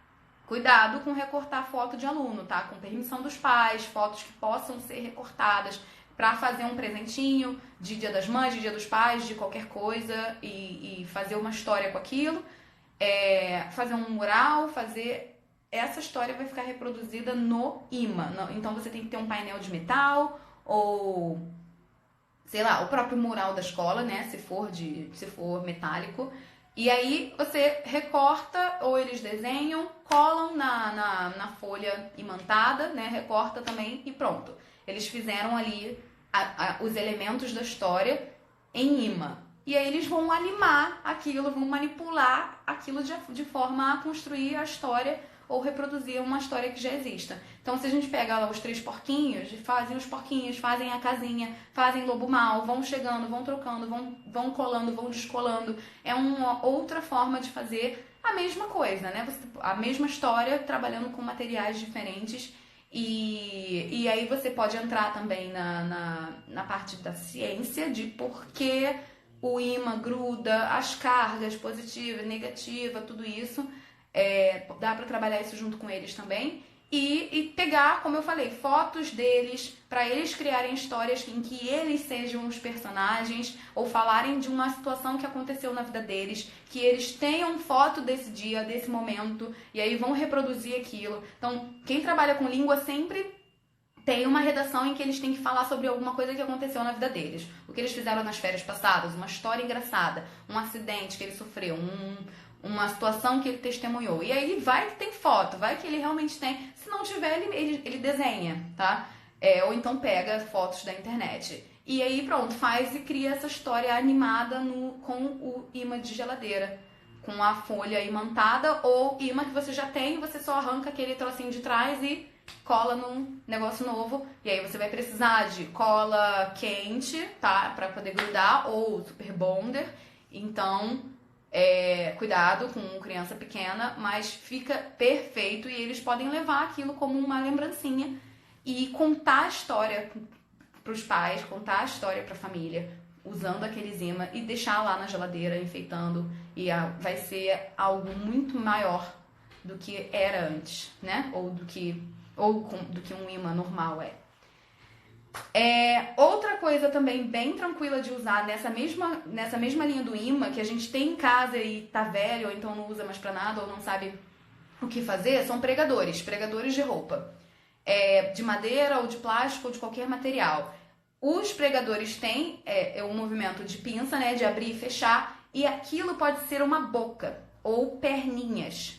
Cuidado com recortar foto de aluno, tá? Com permissão dos pais, fotos que possam ser recortadas para fazer um presentinho de Dia das Mães, de Dia dos Pais, de qualquer coisa e fazer uma história com aquilo. Fazer um mural, essa história vai ficar reproduzida no imã. Então você tem que ter um painel de metal ou, sei lá, o próprio mural da escola, né? Se for metálico. E aí você recorta ou eles desenham, colam na folha imantada, né? Recorta também e pronto. Eles fizeram ali os elementos da história em imã. E aí eles vão animar aquilo, vão manipular aquilo de forma a construir a história ou reproduzir uma história que já exista. Então, se a gente pega lá os 3 porquinhos, fazem os porquinhos, fazem a casinha, fazem lobo mau, vão chegando, vão trocando, vão colando, vão descolando. É uma outra forma de fazer a mesma coisa, né? A mesma história, trabalhando com materiais diferentes. E aí você pode entrar também na parte da ciência, de por que o imã gruda, as cargas positiva, negativa, tudo isso. Dá para trabalhar isso junto com eles também. E pegar, como eu falei, fotos deles, para eles criarem histórias em que eles sejam os personagens, ou falarem de uma situação que aconteceu na vida deles, que eles tenham foto desse dia, desse momento, e aí vão reproduzir aquilo. Então, quem trabalha com língua sempre tem uma redação em que eles têm que falar sobre alguma coisa que aconteceu na vida deles. O que eles fizeram nas férias passadas, uma história engraçada, um acidente que ele sofreu, uma situação que ele testemunhou. E aí vai que tem foto, vai que ele realmente tem. Se não tiver, ele desenha, tá? Ou então pega fotos da internet. E aí pronto, faz e cria essa história animada com o imã de geladeira. Com a folha imantada ou imã que você já tem, você só arranca aquele trocinho de trás e cola num negócio novo. E aí você vai precisar de cola quente, tá? Pra poder grudar, ou super bonder. Então, cuidado com criança pequena, mas fica perfeito e eles podem levar aquilo como uma lembrancinha e contar a história para os pais, contar a história para a família, usando aqueles imãs e deixar lá na geladeira, enfeitando, e vai ser algo muito maior do que era antes, né? Ou do que um imã normal é. Outra coisa também bem tranquila de usar nessa mesma linha do imã, que a gente tem em casa e tá velho, ou então não usa mais pra nada, ou não sabe o que fazer, são pregadores de roupa. De madeira, ou de plástico, ou de qualquer material. Os pregadores têm um movimento de pinça, né, de abrir e fechar, e aquilo pode ser uma boca, ou perninhas,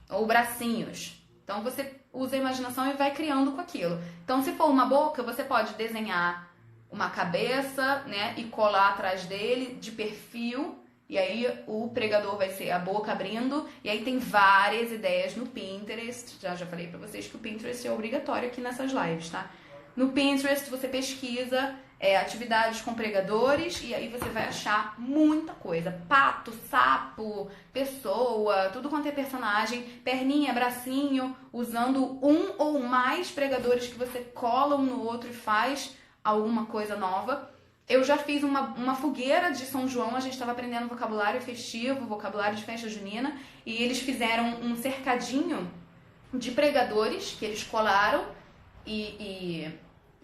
ou bracinhos. Então você usa a imaginação e vai criando com aquilo. Então, se for uma boca, você pode desenhar uma cabeça, né, e colar atrás dele de perfil, e aí o pregador vai ser a boca abrindo, e aí tem várias ideias no Pinterest. Já falei pra vocês que o Pinterest é obrigatório aqui nessas lives, tá? No Pinterest você pesquisa atividades com pregadores, e aí você vai achar muita coisa. Pato, sapo, pessoa, tudo quanto é personagem, perninha, bracinho, usando um ou mais pregadores que você cola um no outro e faz alguma coisa nova. Eu já fiz uma fogueira de São João, a gente estava aprendendo vocabulário festivo, vocabulário de festa junina, e eles fizeram um cercadinho de pregadores que eles colaram e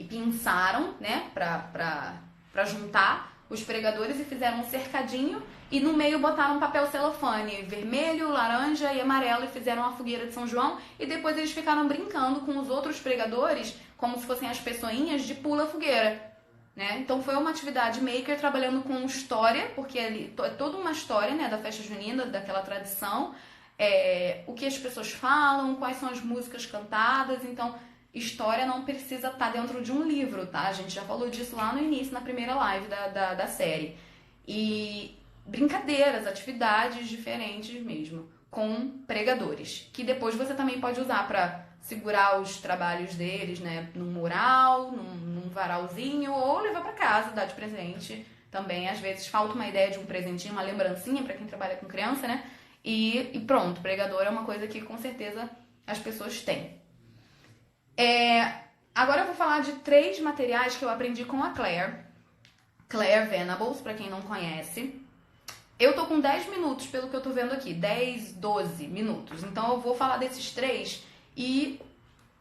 pinçaram, né, pra juntar os pregadores, e fizeram um cercadinho e no meio botaram um papel celofane vermelho, laranja e amarelo e fizeram uma fogueira de São João, e depois eles ficaram brincando com os outros pregadores como se fossem as pessoinhas de pula-fogueira, né? Então foi uma atividade maker trabalhando com história, porque ali é toda uma história, né, da festa junina, daquela tradição, o que as pessoas falam, quais são as músicas cantadas. Então história não precisa estar dentro de um livro, tá? A gente já falou disso lá no início, na primeira live da série. E brincadeiras, atividades diferentes mesmo, com pregadores, que depois você também pode usar para segurar os trabalhos deles, né, num mural, num varalzinho, ou levar para casa, dar de presente também. Às vezes falta uma ideia de um presentinho, uma lembrancinha para quem trabalha com criança, né? E pronto, pregador é uma coisa que com certeza as pessoas têm. Agora eu vou falar de 3 materiais que eu aprendi com a Claire Venables, pra quem não conhece. Eu tô com 10 minutos, pelo que eu tô vendo aqui, 10, 12 minutos. Então eu vou falar desses 3 e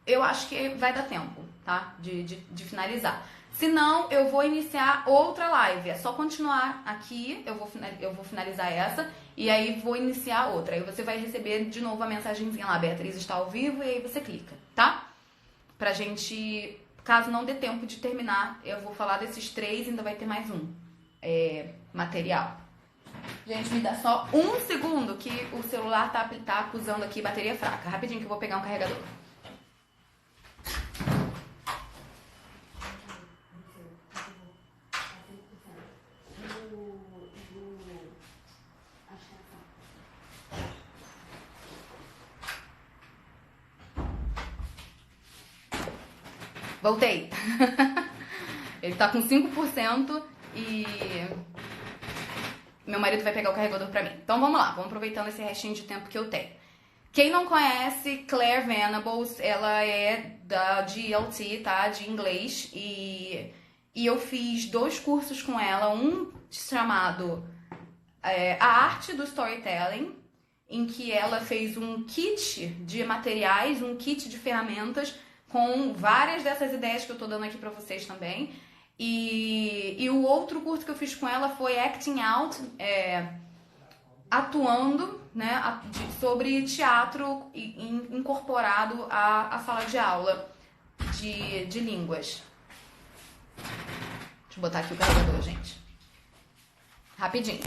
eu acho que vai dar tempo, tá? De finalizar. Se não, eu vou iniciar outra live. É só continuar aqui, eu vou finalizar essa e aí vou iniciar outra. Aí você vai receber de novo a mensagenzinha lá, Beatriz está ao vivo, e aí você clica, tá? Pra gente, caso não dê tempo de terminar, eu vou falar desses 3 e ainda vai ter mais um material. Gente, me dá só um segundo que o celular tá acusando aqui bateria fraca. Rapidinho que eu vou pegar um carregador. Voltei. Ele tá com 5% e meu marido vai pegar o carregador pra mim. Então vamos lá, vamos aproveitando esse restinho de tempo que eu tenho. Quem não conhece, Claire Venables, ela é da GLT, tá? De inglês. E eu fiz 2 cursos com ela. Um chamado A Arte do Storytelling, em que ela fez um kit de materiais, um kit de ferramentas com várias dessas ideias que eu tô dando aqui pra vocês também. E o outro curso que eu fiz com ela foi Acting Out, atuando, né, sobre teatro incorporado à sala de aula de línguas. Deixa eu botar aqui o carregador, gente. Rapidinho.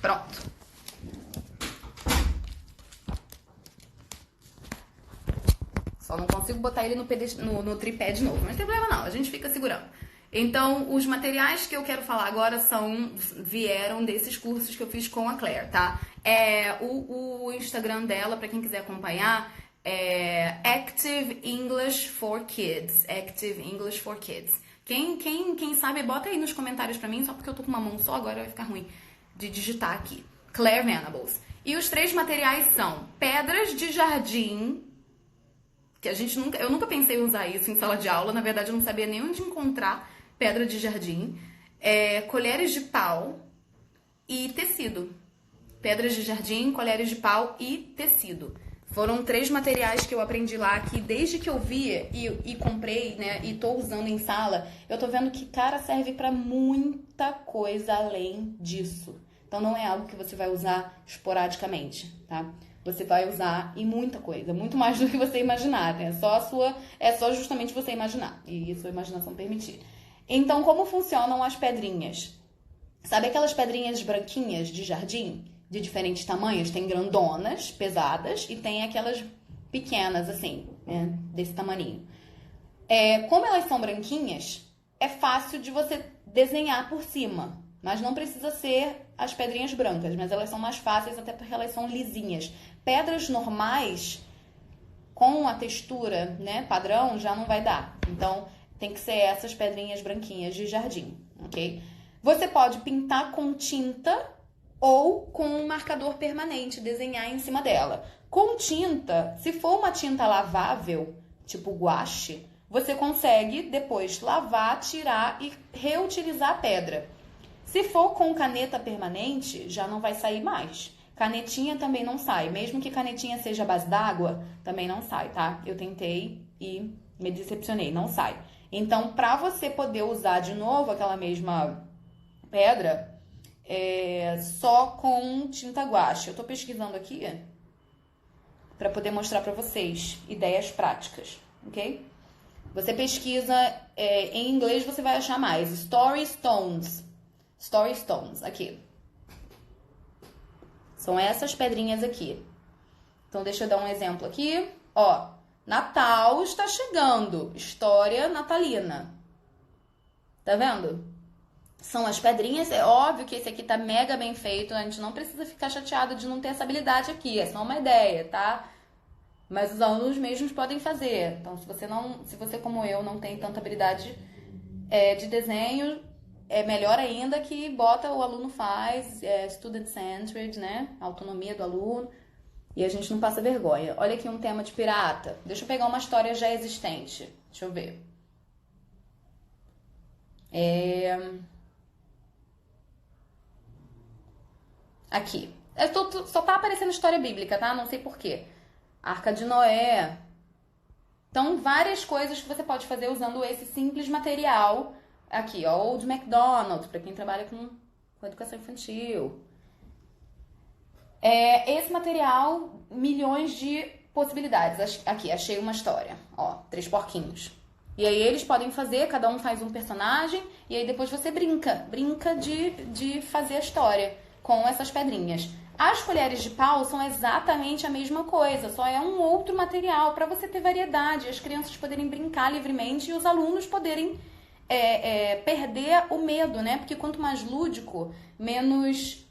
Pronto. Só não consigo botar ele no tripé de novo, mas não tem problema não, a gente fica segurando. Então, os materiais que eu quero falar agora vieram desses cursos que eu fiz com a Claire, tá? O Instagram dela, pra quem quiser acompanhar, é Active English for Kids. Active English for Kids. Quem sabe, bota aí nos comentários pra mim, só porque eu tô com uma mão só, agora vai ficar ruim de digitar aqui. Claire Venables. E os 3 materiais são pedras de jardim, que eu nunca pensei em usar isso em sala de aula, na verdade eu não sabia nem onde encontrar pedra de jardim, colheres de pau e tecido. Pedras de jardim, colheres de pau e tecido. Foram 3 materiais que eu aprendi lá, que desde que eu vi e comprei, né, e tô usando em sala, eu tô vendo que, cara, serve pra muita coisa além disso. Então não é algo que você vai usar esporadicamente, tá? Você vai usar em muita coisa, muito mais do que você imaginar, né? É só justamente você imaginar e a sua imaginação permitir. Então, como funcionam as pedrinhas? Sabe aquelas pedrinhas branquinhas de jardim, de diferentes tamanhos? Tem grandonas, pesadas, e tem aquelas pequenas, assim, né? Desse tamaninho. Como elas são branquinhas, é fácil de você desenhar por cima, Mas não precisa ser as pedrinhas brancas, mas elas são mais fáceis até porque elas são lisinhas. Pedras normais, com a textura, né, padrão, já não vai dar. Então, tem que ser essas pedrinhas branquinhas de jardim, ok? Você pode pintar com tinta ou com um marcador permanente, desenhar em cima dela. Com tinta, se for uma tinta lavável, tipo guache, você consegue depois lavar, tirar e reutilizar a pedra. Se for com caneta permanente, já não vai sair mais. Canetinha também não sai. Mesmo que canetinha seja a base d'água, também não sai, tá? Eu tentei e me decepcionei, não sai. Então, pra você poder usar de novo aquela mesma pedra, só com tinta guache. Eu tô pesquisando aqui pra poder mostrar pra vocês ideias práticas, ok? Você pesquisa, em inglês você vai achar mais. Story Stones, aqui. São essas pedrinhas aqui. Então, deixa eu dar um exemplo aqui. Ó, Natal está chegando. História natalina. Tá vendo? São as pedrinhas. É óbvio que esse aqui tá mega bem feito. A gente não precisa ficar chateado de não ter essa habilidade aqui. É só uma ideia, tá? Mas os alunos mesmos podem fazer. Então, se você como eu não tem tanta habilidade de desenho, é melhor ainda que bota o aluno faz, student-centered, né? Autonomia do aluno. E a gente não passa vergonha. Olha aqui um tema de pirata. Deixa eu pegar uma história já existente. Deixa eu ver. Aqui. Só tá aparecendo história bíblica, tá? Não sei porquê. Arca de Noé. Então, várias coisas que você pode fazer usando esse simples material. Aqui, ó, Old MacDonald, para quem trabalha com educação infantil. Esse material, milhões de possibilidades. Aqui, achei uma história. Ó, 3 porquinhos. E aí eles podem fazer, cada um faz um personagem, e aí depois você brinca de fazer a história com essas pedrinhas. As colheres de pau são exatamente a mesma coisa, só é um outro material para você ter variedade, as crianças poderem brincar livremente e os alunos poderem perder o medo, né? Porque quanto mais lúdico, menos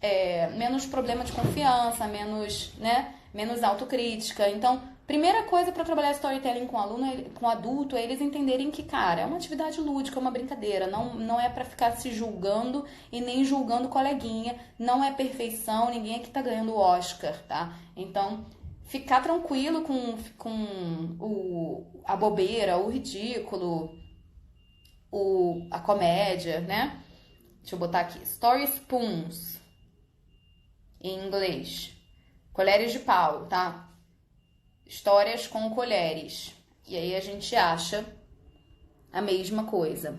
problema de confiança, menos autocrítica. Então, primeira coisa para trabalhar storytelling com aluno, com adulto, é eles entenderem que, cara, é uma atividade lúdica, é uma brincadeira, não é para ficar se julgando e nem julgando o coleguinha, não é perfeição, ninguém aqui tá ganhando o Oscar, tá? Então, ficar tranquilo com a bobeira, o ridículo, a comédia, né? Deixa eu botar aqui. Story spoons. Em inglês. Colheres de pau, tá? Histórias com colheres. E aí a gente acha a mesma coisa.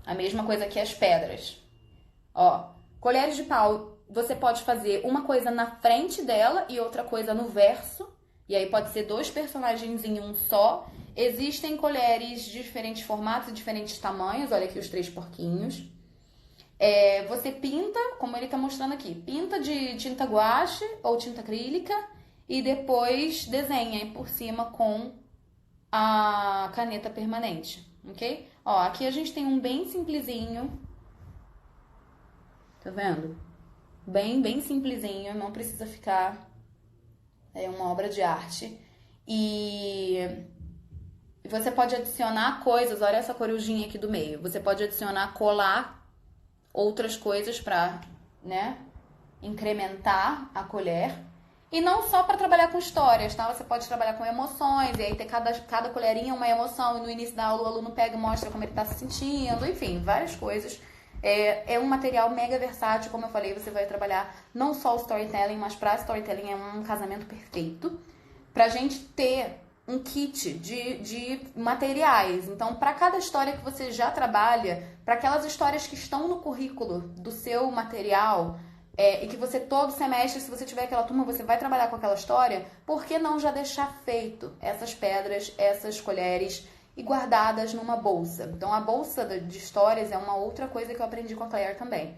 A mesma coisa que as pedras. Ó, colheres de pau, você pode fazer uma coisa na frente dela e outra coisa no verso. E aí pode ser 2 personagens em um só. Existem colheres de diferentes formatos e diferentes tamanhos. Olha aqui os 3 porquinhos. Você pinta, como ele tá mostrando aqui. Pinta de tinta guache ou tinta acrílica. E depois desenha por cima com a caneta permanente. Ok? Ó, aqui a gente tem um bem simplesinho. Tá vendo? Bem simplesinho. Não precisa ficar uma obra de arte. E você pode adicionar coisas, olha essa corujinha aqui do meio. Você pode adicionar, colar outras coisas para, né, incrementar a colher. E não só para trabalhar com histórias, tá? Você pode trabalhar com emoções, e aí ter cada colherinha uma emoção, e no início da aula o aluno pega e mostra como ele tá se sentindo, enfim, várias coisas. É um material mega versátil, como eu falei, você vai trabalhar não só o storytelling, mas para storytelling é um casamento perfeito. Pra gente ter um kit de materiais. Então, para cada história que você já trabalha, para aquelas histórias que estão no currículo do seu material, e que você todo semestre, se você tiver aquela turma, você vai trabalhar com aquela história, por que não já deixar feito essas pedras, essas colheres e guardadas numa bolsa? Então, a bolsa de histórias é uma outra coisa que eu aprendi com a Claire também.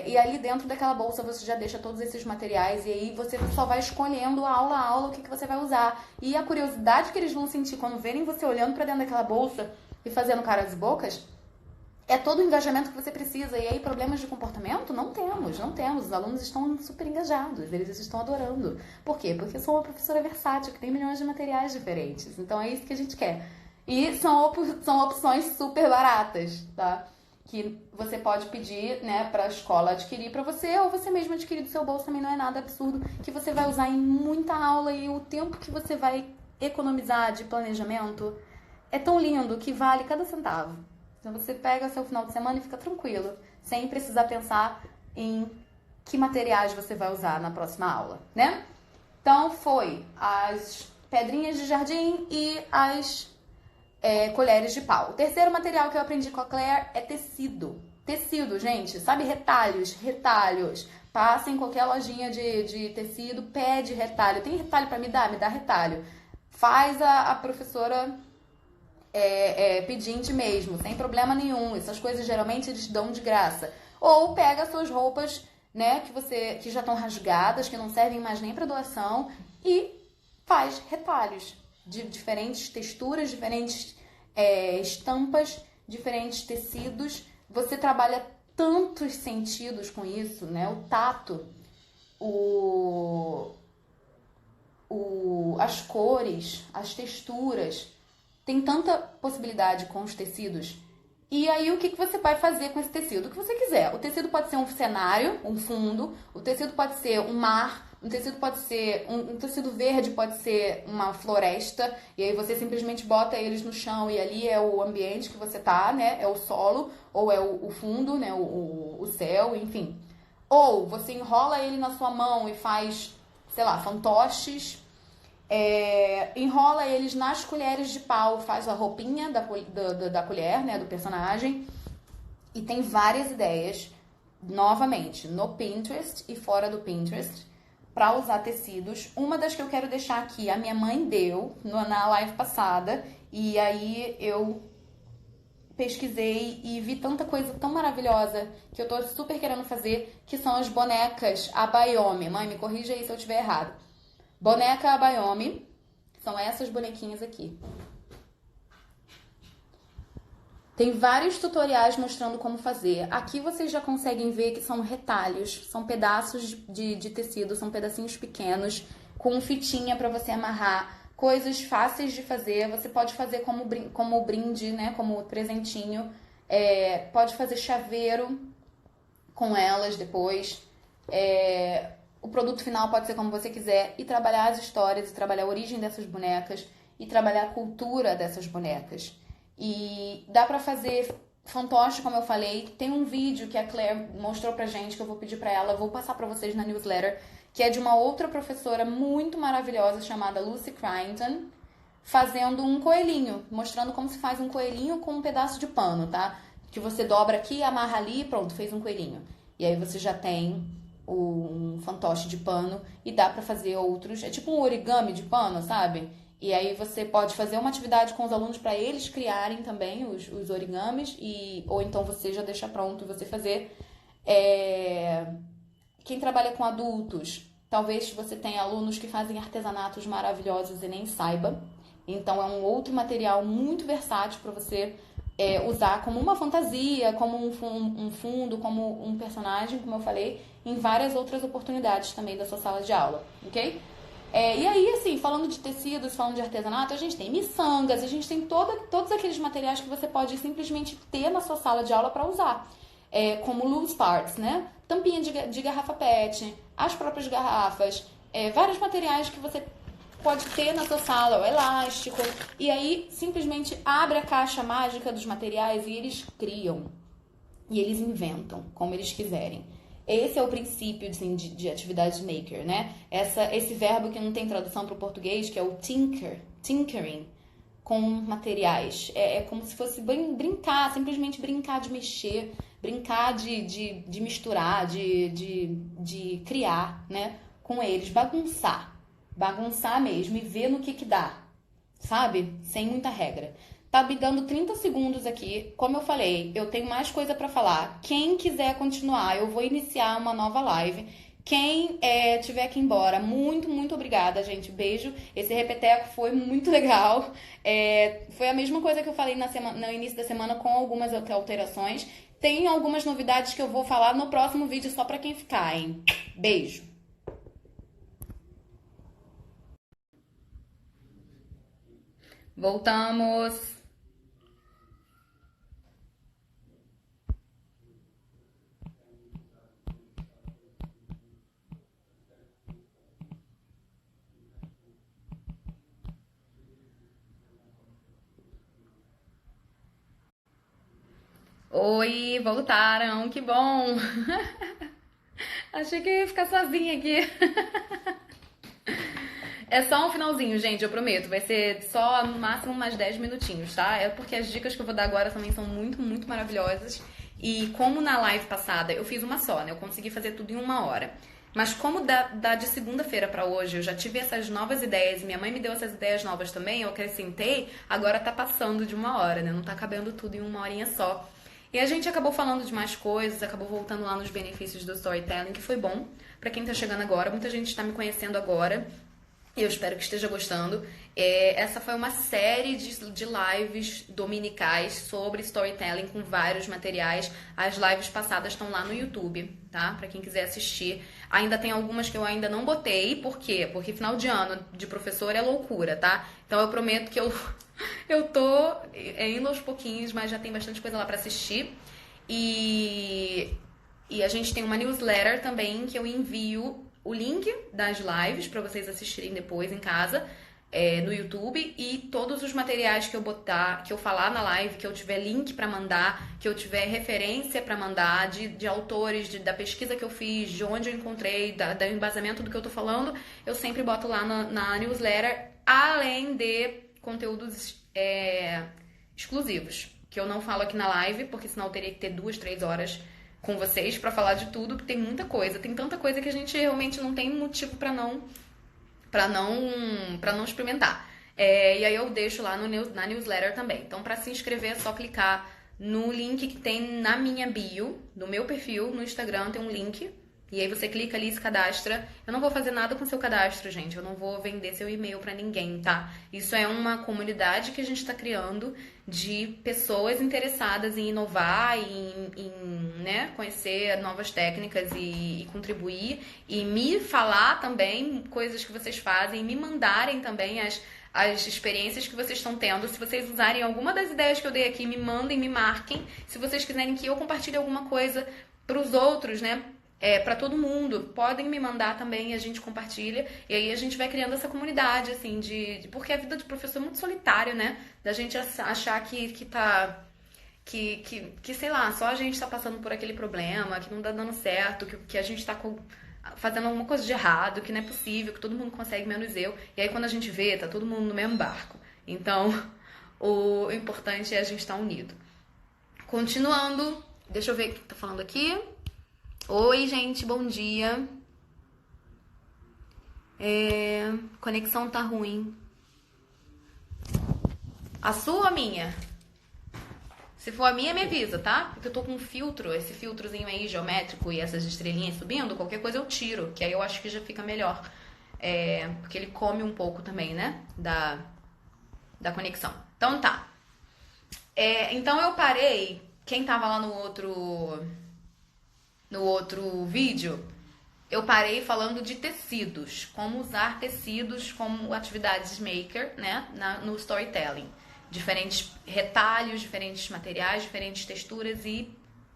E ali dentro daquela bolsa você já deixa todos esses materiais e aí você só vai escolhendo aula a aula o que você vai usar. E a curiosidade que eles vão sentir quando verem você olhando pra dentro daquela bolsa e fazendo caras e bocas é todo o engajamento que você precisa. E aí, problemas de comportamento? Não temos. Os alunos estão super engajados, eles estão adorando. Por quê? Porque eu sou uma professora versátil, que tem milhões de materiais diferentes. Então, é isso que a gente quer. E são opções super baratas, tá? Que você pode pedir, né, pra escola adquirir pra você, ou você mesmo adquirir do seu bolso, também não é nada absurdo, que você vai usar em muita aula, e o tempo que você vai economizar de planejamento é tão lindo que vale cada centavo. Então você pega seu final de semana e fica tranquilo, sem precisar pensar em que materiais você vai usar na próxima aula, né? Então foi as pedrinhas de jardim e as colheres de pau. O terceiro material que eu aprendi com a Claire é tecido. Tecido, gente, sabe, retalhos. Passa em qualquer lojinha de tecido, pede retalho. Tem retalho pra me dar? Me dá retalho. Faz a professora pedinte mesmo, sem problema nenhum. Essas coisas geralmente eles dão de graça. Ou pega suas roupas, né, que já estão rasgadas, que não servem mais nem para doação, e faz retalhos de diferentes texturas, diferentes estampas, diferentes tecidos. Você trabalha tantos sentidos com isso, né? O tato, as cores, as texturas. Tem tanta possibilidade com os tecidos. E aí, o que você vai fazer com esse tecido? O que você quiser. O tecido pode ser um cenário, um fundo. O tecido pode ser um mar. Um tecido pode ser... Um tecido verde pode ser uma floresta. E aí, você simplesmente bota eles no chão. E ali é o ambiente que você tá, né? É o solo. Ou é o fundo, né? O céu, enfim. Ou você enrola ele na sua mão e faz, sei lá, fantoches. Enrola eles nas colheres de pau, faz a roupinha da colher, né, do personagem. E tem várias ideias, novamente, no Pinterest e fora do Pinterest, para usar tecidos. Uma das que eu quero deixar aqui, a minha mãe deu na live passada, e aí eu pesquisei e vi tanta coisa tão maravilhosa que eu tô super querendo fazer, que são as bonecas Abayomi. Mãe, me corrija aí se eu estiver errado. Boneca Abayomi, são essas bonequinhas aqui. Tem vários tutoriais mostrando como fazer. Aqui vocês já conseguem ver que são retalhos, são pedaços de tecido, são pedacinhos pequenos, com fitinha para você amarrar, coisas fáceis de fazer. Você pode fazer como brinde, né, como presentinho. Pode fazer chaveiro com elas depois. O produto final pode ser como você quiser, e trabalhar as histórias, e trabalhar a origem dessas bonecas, e trabalhar a cultura dessas bonecas. E dá pra fazer fantoche, como eu falei. Tem um vídeo que a Claire mostrou pra gente, que eu vou pedir pra ela, vou passar pra vocês na newsletter, que é de uma outra professora muito maravilhosa, chamada Lucy Crichton, fazendo um coelhinho, mostrando como se faz um coelhinho com um pedaço de pano, tá? Que você dobra aqui, amarra ali e pronto, fez um coelhinho. E aí você já tem um fantoche de pano, e dá pra fazer outros, é tipo um origami de pano, sabe? E aí você pode fazer uma atividade com os alunos para eles criarem também os origamis, ou então você já deixa pronto você fazer. Quem trabalha com adultos, talvez você tenha alunos que fazem artesanatos maravilhosos e nem saiba. Então é um outro material muito versátil para você usar como uma fantasia, como um fundo, como um personagem, como eu falei, em várias outras oportunidades também da sua sala de aula, ok? E aí, assim, falando de tecidos, falando de artesanato, a gente tem miçangas, a gente tem todos aqueles materiais que você pode simplesmente ter na sua sala de aula para usar, como loose parts, né? Tampinha de garrafa PET, as próprias garrafas, vários materiais que você pode ter na sua sala, o elástico, e aí simplesmente abre a caixa mágica dos materiais e eles criam, e eles inventam como eles quiserem. Esse é o princípio de atividade maker, né? Esse verbo que não tem tradução para o português, que é o tinkering, com materiais. É como se fosse brincar, simplesmente brincar de mexer, brincar de misturar, de criar, né? Com eles, bagunçar mesmo e ver no que dá, sabe? Sem muita regra. Tá me dando 30 segundos aqui. Como eu falei, eu tenho mais coisa pra falar. Quem quiser continuar, eu vou iniciar uma nova live. Quem tiver que ir embora, muito, muito obrigada, gente. Beijo. Esse repeteco foi muito legal. Foi a mesma coisa que eu falei no início da semana, com algumas alterações. Tem algumas novidades que eu vou falar no próximo vídeo só pra quem ficar, hein? Beijo. Voltamos. Oi, voltaram, que bom! Achei que eu ia ficar sozinha aqui. É só um finalzinho, gente, eu prometo. Vai ser só no máximo mais 10 minutinhos, tá? É porque as dicas que eu vou dar agora também são muito, muito maravilhosas. E como na live passada eu fiz uma só, né? Eu consegui fazer tudo em 1 hora. Mas como da de segunda-feira pra hoje eu já tive essas novas ideias e minha mãe me deu essas ideias novas também, eu acrescentei, agora tá passando de 1 hora, né? Não tá cabendo tudo em 1 horinha só. E a gente acabou falando de mais coisas, acabou voltando lá nos benefícios do storytelling, que foi bom pra quem tá chegando agora. Muita gente tá me conhecendo agora. Eu espero que esteja gostando. Essa foi uma série de lives dominicais sobre storytelling com vários materiais. As lives passadas estão lá no YouTube, tá? Pra quem quiser assistir. Ainda tem algumas que eu ainda não botei. Por quê? Porque final de ano de professor é loucura, tá? Então eu prometo que eu tô indo aos pouquinhos, mas já tem bastante coisa lá pra assistir. E a gente tem uma newsletter também que eu envio o link das lives para vocês assistirem depois em casa, no YouTube, e todos os materiais que eu botar, que eu falar na live, que eu tiver link para mandar, que eu tiver referência para mandar de autores, da pesquisa que eu fiz, de onde eu encontrei, do embasamento do que eu tô falando, eu sempre boto lá na newsletter, além de conteúdos exclusivos, que eu não falo aqui na live, porque senão eu teria que ter 2, 3 horas com vocês pra falar de tudo, porque tem muita coisa, tem tanta coisa que a gente realmente não tem motivo pra não experimentar. E aí eu deixo lá na newsletter também. Então, pra se inscrever é só clicar no link que tem na minha bio, no meu perfil, no Instagram tem um link. E aí você clica ali e se cadastra. Eu não vou fazer nada com seu cadastro, gente. Eu não vou vender seu e-mail pra ninguém, tá? Isso é uma comunidade que a gente tá criando de pessoas interessadas em inovar, né, conhecer novas técnicas e contribuir. E me falar também coisas que vocês fazem, me mandarem também as experiências que vocês estão tendo. Se vocês usarem alguma das ideias que eu dei aqui, me mandem, me marquem. Se vocês quiserem que eu compartilhe alguma coisa pros outros, né? Para todo mundo, podem me mandar também, a gente compartilha, e aí a gente vai criando essa comunidade, assim, porque a vida de professor é muito solitário, né? Da gente achar que tá, que sei lá, só a gente tá passando por aquele problema, que não tá dando certo, que a gente tá fazendo alguma coisa de errado, que não é possível, que todo mundo consegue menos eu, e aí quando a gente vê, tá todo mundo no mesmo barco. Então, o importante é a gente estar unido. Continuando, deixa eu ver o que tá falando aqui. Oi, gente, bom dia. Conexão tá ruim. A sua ou a minha? Se for a minha, me avisa, tá? Porque eu tô com um filtro, esse filtrozinho aí geométrico e essas estrelinhas subindo, qualquer coisa eu tiro, que aí eu acho que já fica melhor. Porque ele come um pouco também, né? Da conexão. Então tá. Então eu parei. Quem tava lá no outro vídeo, eu parei falando de tecidos, como usar tecidos como atividades maker, né, no storytelling. Diferentes retalhos, diferentes materiais, diferentes texturas e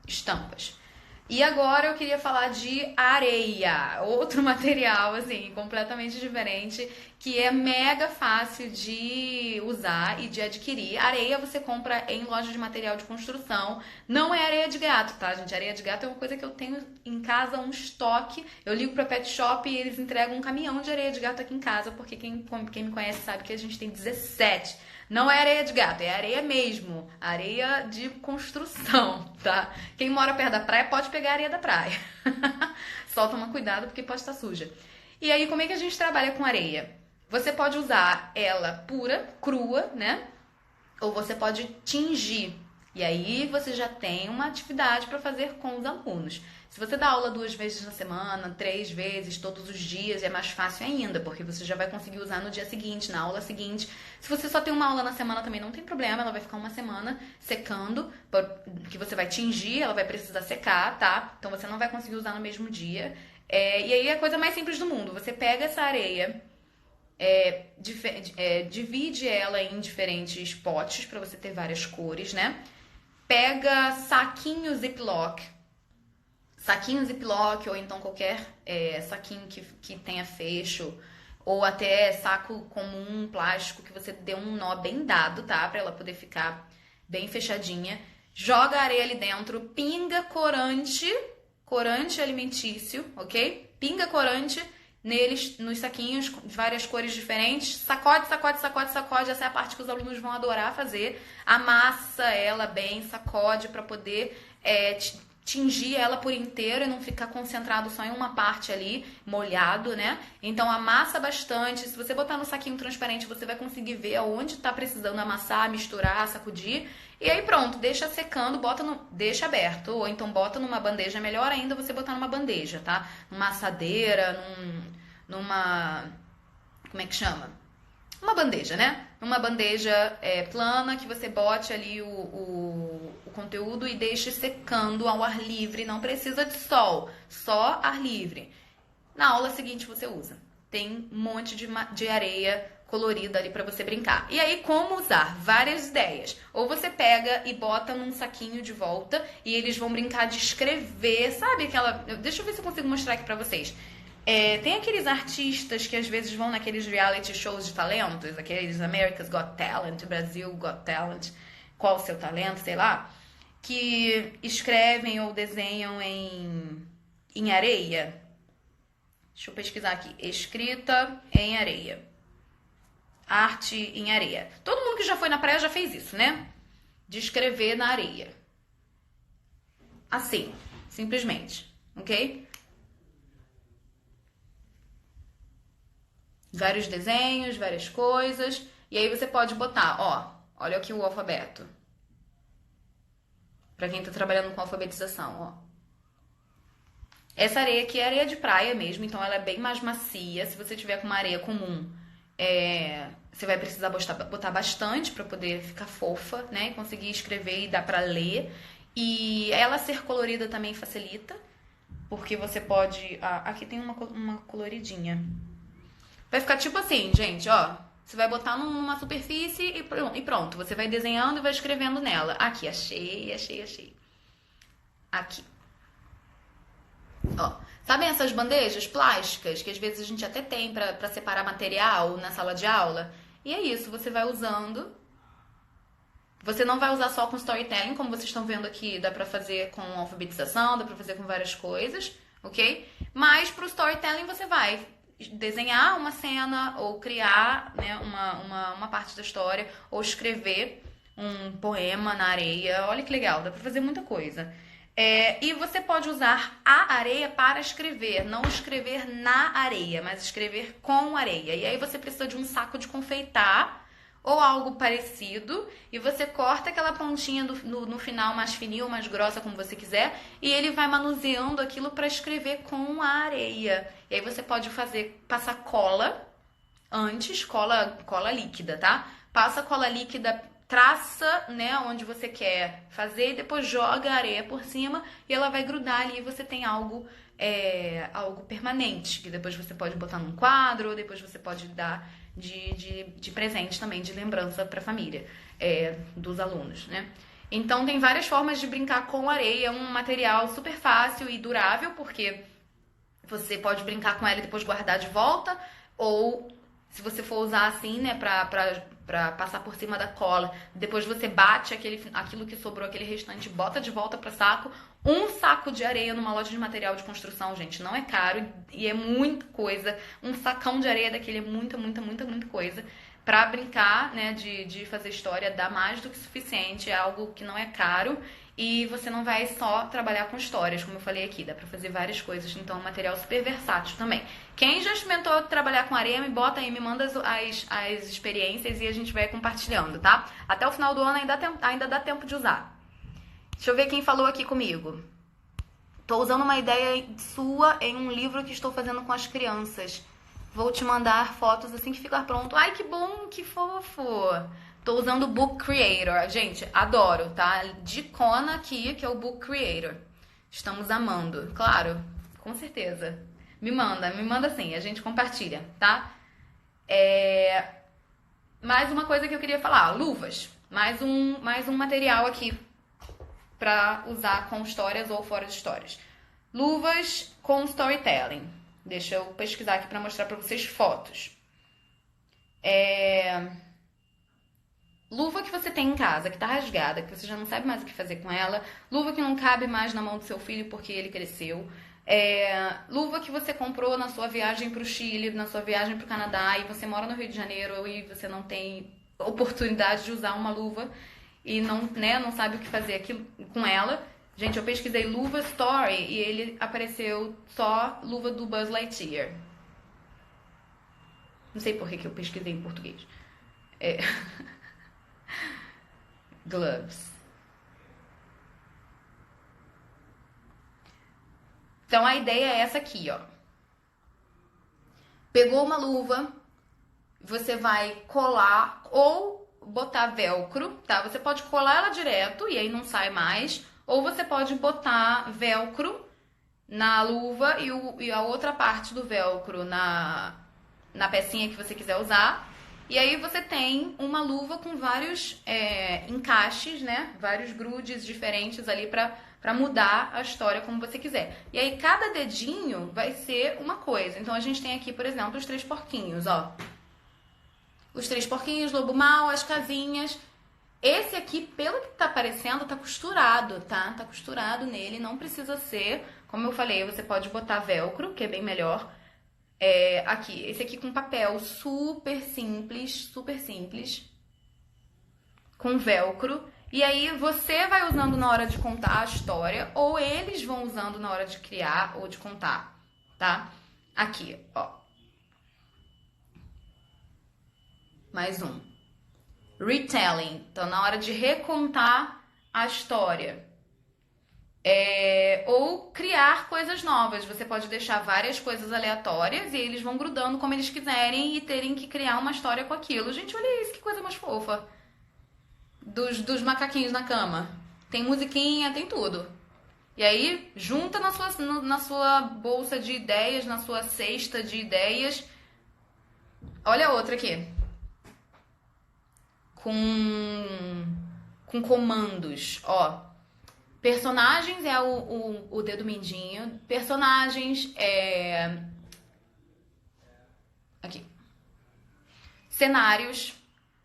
estampas. E agora eu queria falar de areia, outro material, assim, completamente diferente, que é mega fácil de usar e de adquirir. Areia você compra em loja de material de construção. Não é areia de gato, tá, gente? Areia de gato é uma coisa que eu tenho em casa, um estoque. Eu ligo pra Pet Shop e eles entregam um caminhão de areia de gato aqui em casa, porque quem me conhece sabe que a gente tem 17. Não é areia de gato, é areia mesmo. Areia de construção, tá? Quem mora perto da praia pode pegar areia da praia. Só toma cuidado porque pode estar suja. E aí, como é que a gente trabalha com areia? Você pode usar ela pura, crua, né? Ou você pode tingir E aí você já tem uma atividade para fazer com os alunos. Se você dá aula 2 vezes na semana, 3 vezes, todos os dias, é mais fácil ainda, porque você já vai conseguir usar no dia seguinte, na aula seguinte. Se você só tem uma aula na semana também não tem problema, ela vai ficar uma semana secando, que você vai tingir, ela vai precisar secar, tá? Então você não vai conseguir usar no mesmo dia. E aí é a coisa mais simples do mundo. Você pega essa areia, divide ela em diferentes potes para você ter várias cores, né? Pega saquinho Ziploc, ou então qualquer saquinho que tenha fecho, ou até saco comum, plástico, que você dê um nó bem dado, tá? Pra ela poder ficar bem fechadinha. Joga a areia ali dentro, pinga corante alimentício, ok? Pinga corante neles, nos saquinhos, de várias cores diferentes. Sacode, sacode, sacode, sacode. Essa é a parte que os alunos vão adorar fazer. Amassa ela bem, sacode para poder tingir ela por inteiro e não ficar concentrado só em uma parte ali, molhado, né? Então amassa bastante. Se você botar no saquinho transparente, você vai conseguir ver aonde tá precisando amassar, misturar, sacudir. E aí pronto, deixa secando, deixa aberto. Ou então bota numa bandeja, melhor ainda você botar numa bandeja, tá? Numa assadeira, numa... como é que chama? Uma bandeja, né? Uma bandeja plana que você bote ali o conteúdo e deixe secando ao ar livre. Não precisa de sol, só ar livre. Na aula seguinte você usa. Tem um monte de areia colorida ali pra você brincar. E aí, como usar? Várias ideias. Ou você pega e bota num saquinho de volta e eles vão brincar de escrever, sabe aquela... Deixa eu ver se eu consigo mostrar aqui pra vocês. Tem aqueles artistas que às vezes vão naqueles reality shows de talentos, aqueles America's Got Talent, Brasil Got Talent, qual o seu talento, sei lá, que escrevem ou desenham em areia. Deixa eu pesquisar aqui. Escrita em areia. Arte em areia. Todo mundo que já foi na praia já fez isso, né? De escrever na areia. Assim, simplesmente, ok? Vários desenhos, várias coisas. E aí você pode botar, olha aqui o alfabeto. Pra quem tá trabalhando com alfabetização, ó. Essa areia aqui é areia de praia mesmo, então ela é bem mais macia. Se você tiver com uma areia comum, você vai precisar botar bastante pra poder ficar fofa, né? E conseguir escrever e dar pra ler. E ela ser colorida também facilita, porque você pode... aqui tem uma coloridinha. Vai ficar tipo assim, gente, ó. Você vai botar numa superfície e pronto. Você vai desenhando e vai escrevendo nela. Aqui, achei. Aqui. Ó. Sabem essas bandejas plásticas que às vezes a gente até tem pra separar material na sala de aula? E é isso, você vai usando. Você não vai usar só com storytelling, como vocês estão vendo aqui. Dá pra fazer com alfabetização, dá pra fazer com várias coisas, ok? Mas pro storytelling você vai desenhar uma cena ou criar, né, uma parte da história ou escrever um poema na areia. Olha que legal, dá pra fazer muita coisa. E você pode usar a areia para escrever, não escrever na areia, mas escrever com areia. E aí você precisa de um saco de confeitar ou algo parecido, e você corta aquela pontinha no final mais fininha ou mais grossa, como você quiser, e ele vai manuseando aquilo para escrever com a areia. E aí você pode passar cola antes, cola líquida, tá? Passa cola líquida, traça, né, onde você quer fazer, e depois joga a areia por cima, e ela vai grudar ali, e você tem algo permanente, que depois você pode botar num quadro, ou depois você pode dar de presente também, de lembrança para a família dos alunos, né? Então tem várias formas de brincar com areia, é um material super fácil e durável, porque você pode brincar com ela e depois guardar de volta, ou se você for usar assim, né, pra passar por cima da cola, depois você bate aquilo que sobrou, aquele restante, bota de volta para saco. Um saco de areia numa loja de material de construção, gente, não é caro e é muita coisa. Um sacão de areia daquele é muita coisa. Pra brincar, né, de fazer história, dá mais do que suficiente, é algo que não é caro. E você não vai só trabalhar com histórias, como eu falei aqui, dá pra fazer várias coisas, então é um material super versátil também. Quem já experimentou trabalhar com areia, me bota aí, me manda as experiências e a gente vai compartilhando, tá? Até o final do ano ainda dá tempo de usar. Deixa eu ver quem falou aqui comigo. Tô usando uma ideia sua em um livro que estou fazendo com as crianças. Vou te mandar fotos assim que ficar pronto. Ai, que bom, que fofo. Tô usando o Book Creator. Gente, adoro, tá? Dicona aqui, que é o Book Creator. Estamos amando. Claro, com certeza. Me manda sim, a gente compartilha, tá? Mais uma coisa que eu queria falar. Luvas. Mais um material aqui pra usar com histórias ou fora de histórias. Luvas com storytelling. Deixa eu pesquisar aqui pra mostrar pra vocês fotos. Luva que você tem em casa, que tá rasgada, que você já não sabe mais o que fazer com ela. Luva que não cabe mais na mão do seu filho porque ele cresceu. Luva que você comprou na sua viagem pro Chile, na sua viagem pro Canadá, e você mora no Rio de Janeiro e você não tem oportunidade de usar uma luva e não sabe o que fazer aquilo com ela. Gente, eu pesquisei luva story e ele apareceu só luva do Buzz Lightyear. Não sei por que eu pesquisei em português. Gloves. Então a ideia é essa aqui, ó. Pegou uma luva, você vai colar ou botar velcro, tá? Você pode colar ela direto e aí não sai mais, ou você pode botar velcro na luva e a outra parte do velcro na pecinha que você quiser usar. E aí você tem uma luva com vários encaixes, né? Vários grudes diferentes ali pra mudar a história como você quiser. E aí cada dedinho vai ser uma coisa. Então a gente tem aqui, por exemplo, os 3 porquinhos, ó. Os 3 porquinhos, lobo mau, as casinhas. Esse aqui, pelo que tá aparecendo, tá costurado, tá? Tá costurado nele, não precisa ser. Como eu falei, você pode botar velcro, que é bem melhor. Aqui, esse aqui com papel super simples, com velcro. E aí você vai usando na hora de contar a história, ou eles vão usando na hora de criar ou de contar, tá? Aqui, ó. Mais um. Retelling. Então, na hora de recontar a história. Ou criar coisas novas. Você pode deixar várias coisas aleatórias e eles vão grudando como eles quiserem e terem que criar uma história com aquilo. Gente, olha isso, que coisa mais fofa. Dos macaquinhos na cama. Tem musiquinha, tem tudo. E aí, junta na sua bolsa de ideias, na sua cesta de ideias. Olha a outra aqui. Com comandos, ó. Personagens é o dedo mindinho. Personagens é... Aqui. Cenários,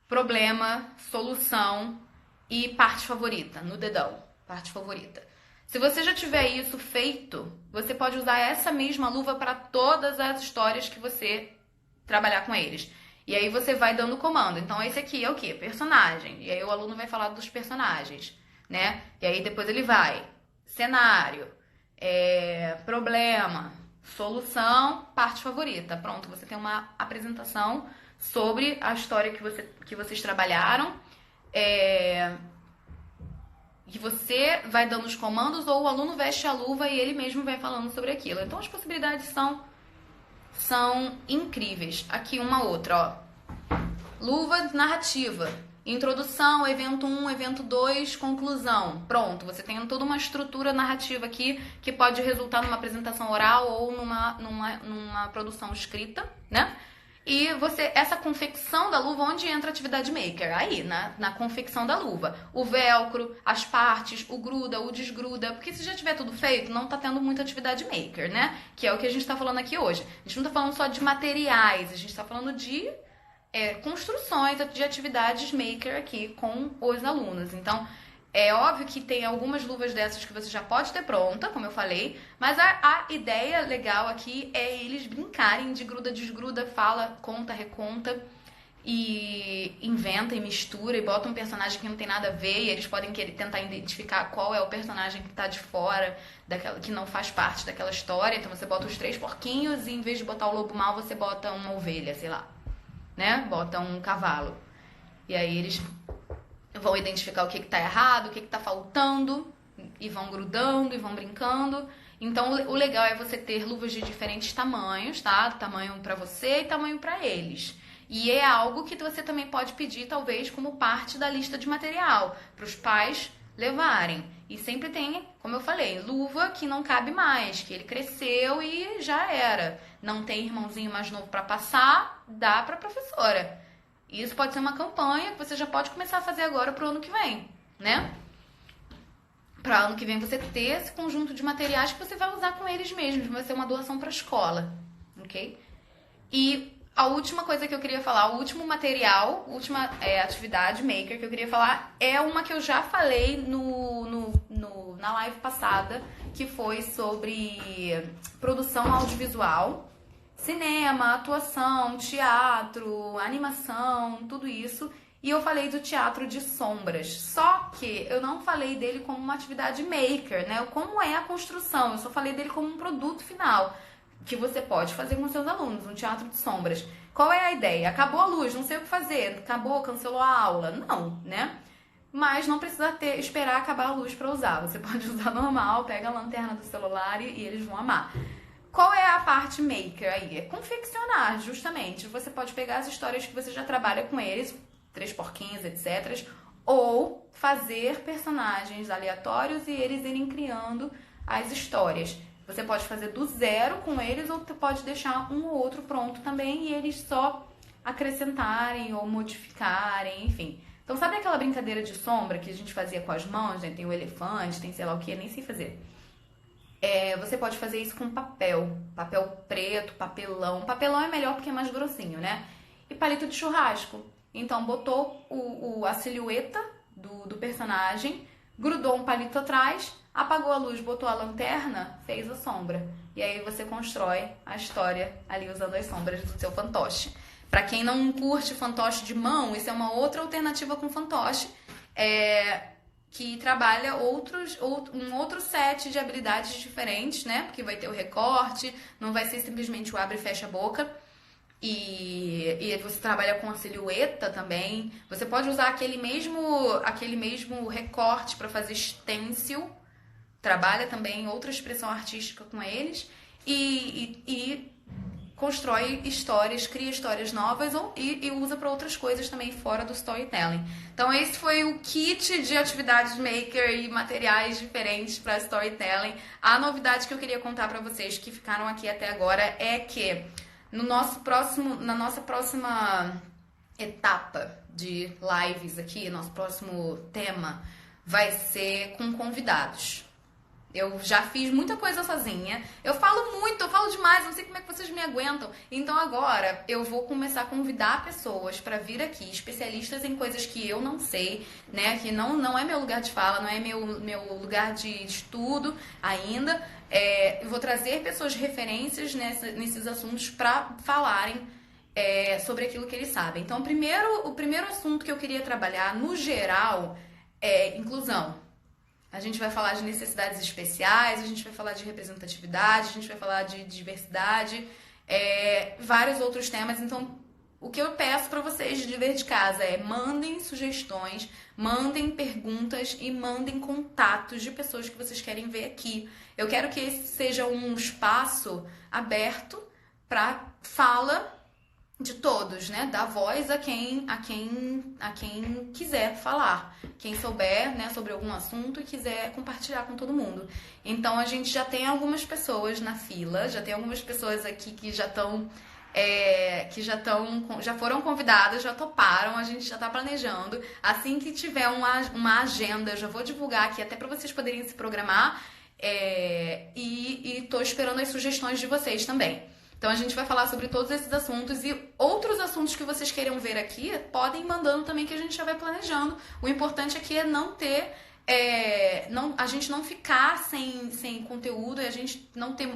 problema, solução e parte favorita, no dedão. Parte favorita. Se você já tiver isso feito, você pode usar essa mesma luva para todas as histórias que você trabalhar com eles. E aí você vai dando comando. Então esse aqui é o quê? Personagem. E aí o aluno vai falar dos personagens, né? E aí depois ele vai cenário, problema, solução, parte favorita. Pronto, você tem uma apresentação sobre a história que vocês trabalharam, que você vai dando os comandos ou o aluno veste a luva e ele mesmo vai falando sobre aquilo. Então as possibilidades são incríveis. Aqui uma outra, ó. Luva narrativa. Introdução, evento 1, evento 2, conclusão. Pronto, você tem toda uma estrutura narrativa aqui que pode resultar numa apresentação oral ou numa produção escrita, né? E essa confecção da luva, onde entra a atividade maker? Aí, na confecção da luva. O velcro, as partes, o gruda, o desgruda. Porque se já tiver tudo feito, não tá tendo muita atividade maker, né? Que é o que a gente tá falando aqui hoje. A gente não tá falando só de materiais, a gente tá falando de construções, de atividades maker aqui com os alunos. Então, é óbvio que tem algumas luvas dessas que você já pode ter pronta, como eu falei, mas a ideia legal aqui é eles brincarem de gruda, desgruda, fala, conta, reconta e inventa e mistura e bota um personagem que não tem nada a ver e eles podem tentar identificar qual é o personagem que tá de fora, que não faz parte daquela história. Então você bota os 3 porquinhos e em vez de botar o lobo mau, você bota uma ovelha, sei lá, né? Bota um cavalo. E aí eles vão identificar o que tá errado, o que tá faltando, e vão grudando e vão brincando. Então o legal é você ter luvas de diferentes tamanhos, tá? Tamanho pra você e tamanho pra eles. E é algo que você também pode pedir, talvez, como parte da lista de material, para os pais levarem. E sempre tem, como eu falei, luva que não cabe mais, que ele cresceu e já era. Não tem irmãozinho mais novo para passar, dá para professora. Isso pode ser uma campanha que você já pode começar a fazer agora pro ano que vem, né? Para ano que vem você ter esse conjunto de materiais que você vai usar com eles mesmos, vai ser uma doação para a escola, ok? E a última coisa que eu queria falar, o último material, última atividade maker que eu queria falar é uma que eu já falei na live passada, que foi sobre produção audiovisual, cinema, atuação, teatro, animação, tudo isso. E eu falei do teatro de sombras, só que eu não falei dele como uma atividade maker, né? Como é a construção, eu só falei dele como um produto final que você pode fazer com seus alunos, um teatro de sombras. Qual é a ideia? Acabou a luz, não sei o que fazer, acabou, cancelou a aula. Não, né? Mas não precisa esperar acabar a luz para usar. Você pode usar normal, pega a lanterna do celular e eles vão amar. Qual é a parte maker aí? É confeccionar, justamente. Você pode pegar as histórias que você já trabalha com eles, 3 porquinhos, etc. Ou fazer personagens aleatórios e eles irem criando as histórias. Você pode fazer do zero com eles ou você pode deixar um ou outro pronto também e eles só acrescentarem ou modificarem, enfim. Então, sabe aquela brincadeira de sombra que a gente fazia com as mãos, né? Tem o elefante, tem sei lá o que, nem sei fazer. Você pode fazer isso com papel preto, papelão. Papelão é melhor porque é mais grossinho, né? E palito de churrasco. Então, botou a silhueta do personagem, grudou um palito atrás, apagou a luz, botou a lanterna, fez a sombra. E aí você constrói a história ali usando as sombras do seu fantoche. Pra quem não curte fantoche de mão, isso é uma outra alternativa com fantoche, que trabalha um outro set de habilidades diferentes, né? Porque vai ter o recorte, não vai ser simplesmente o abre e fecha a boca. E você trabalha com a silhueta também. Você pode usar aquele mesmo recorte para fazer stencil. Trabalha também outra expressão artística com eles. E constrói histórias, cria histórias novas e usa para outras coisas também fora do storytelling. Então esse foi o kit de atividades maker e materiais diferentes para storytelling. A novidade que eu queria contar para vocês que ficaram aqui até agora é que na nossa próxima etapa de lives aqui, nosso próximo tema vai ser com convidados. Eu já fiz muita coisa sozinha. Eu falo muito, eu falo demais, não sei como é que vocês me aguentam. Então agora eu vou começar a convidar pessoas para vir aqui, especialistas em coisas que eu não sei, né? Que não é meu lugar de fala, não é meu lugar de estudo ainda. Eu vou trazer pessoas de referências nesses assuntos para falarem sobre aquilo que eles sabem. Então o primeiro assunto que eu queria trabalhar, no geral, é inclusão. A gente vai falar de necessidades especiais, a gente vai falar de representatividade, a gente vai falar de diversidade, vários outros temas. Então, o que eu peço para vocês de dever de casa é mandem sugestões, mandem perguntas e mandem contatos de pessoas que vocês querem ver aqui. Eu quero que esse seja um espaço aberto para fala de todos, né? Dar voz a quem quiser falar. Quem souber, né, sobre algum assunto e quiser compartilhar com todo mundo. Então a gente já tem algumas pessoas na fila, já tem algumas pessoas aqui que já foram convidadas, já toparam, a gente já está planejando. Assim que tiver uma agenda, eu já vou divulgar aqui até para vocês poderem se programar. E tô esperando as sugestões de vocês também. Então a gente vai falar sobre todos esses assuntos e outros assuntos que vocês queiram ver aqui, podem ir mandando também que a gente já vai planejando. O importante aqui é não ter, a gente não ficar sem conteúdo e a gente não ter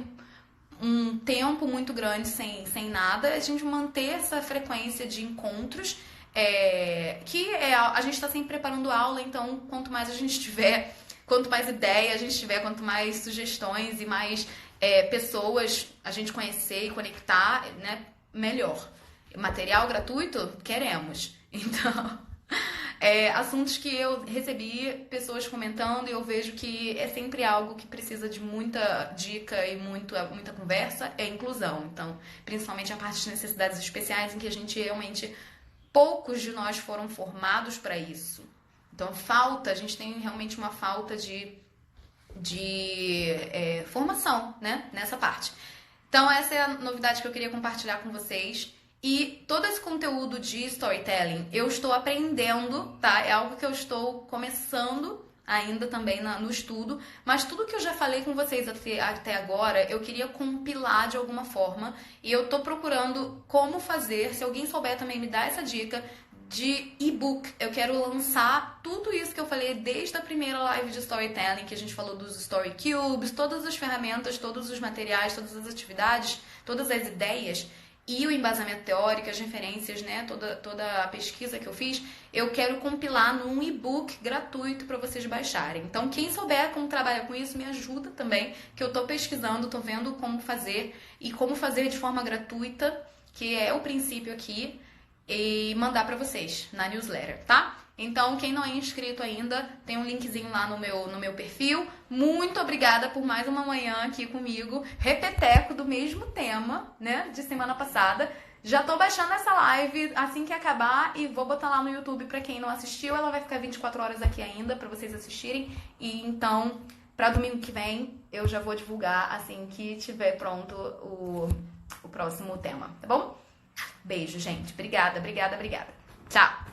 um tempo muito grande sem nada, a gente manter essa frequência de encontros, a gente está sempre preparando aula, então quanto mais a gente tiver, quanto mais ideia a gente tiver, quanto mais sugestões e mais pessoas a gente conhecer e conectar, né, melhor. Material gratuito? Queremos. Então, Assuntos que eu recebi pessoas comentando e eu vejo que é sempre algo que precisa de muita dica e muita conversa, é inclusão. Então, principalmente a parte de necessidades especiais, em que a gente realmente, poucos de nós foram formados para isso. Então, a gente tem realmente uma falta de formação, né, nessa parte. Então, essa é a novidade que eu queria compartilhar com vocês. E todo esse conteúdo de storytelling eu estou aprendendo, tá? É algo que eu estou começando ainda também no estudo, mas tudo que eu já falei com vocês até agora, eu queria compilar de alguma forma, e eu tô procurando como fazer. Se alguém souber também me dá essa dica de e-book. Eu quero lançar tudo isso que eu falei desde a primeira live de storytelling, que a gente falou dos story cubes, todas as ferramentas, todos os materiais, todas as atividades, todas as ideias e o embasamento teórico, as referências, né, toda a pesquisa que eu fiz, eu quero compilar num e-book gratuito para vocês baixarem. Então, quem souber como trabalhar com isso, me ajuda também, que eu tô pesquisando, tô vendo como fazer e como fazer de forma gratuita, que é o princípio aqui, e mandar para vocês na newsletter, tá? Então, quem não é inscrito ainda, tem um linkzinho lá no meu perfil. Muito obrigada por mais uma manhã aqui comigo, repeteco do mesmo tema, né, de semana passada. Já tô baixando essa live assim que acabar e vou botar lá no YouTube para quem não assistiu. Ela vai ficar 24 horas aqui ainda para vocês assistirem. E então, para domingo que vem, eu já vou divulgar assim que tiver pronto o próximo tema, tá bom? Beijo, gente. Obrigada. Tchau!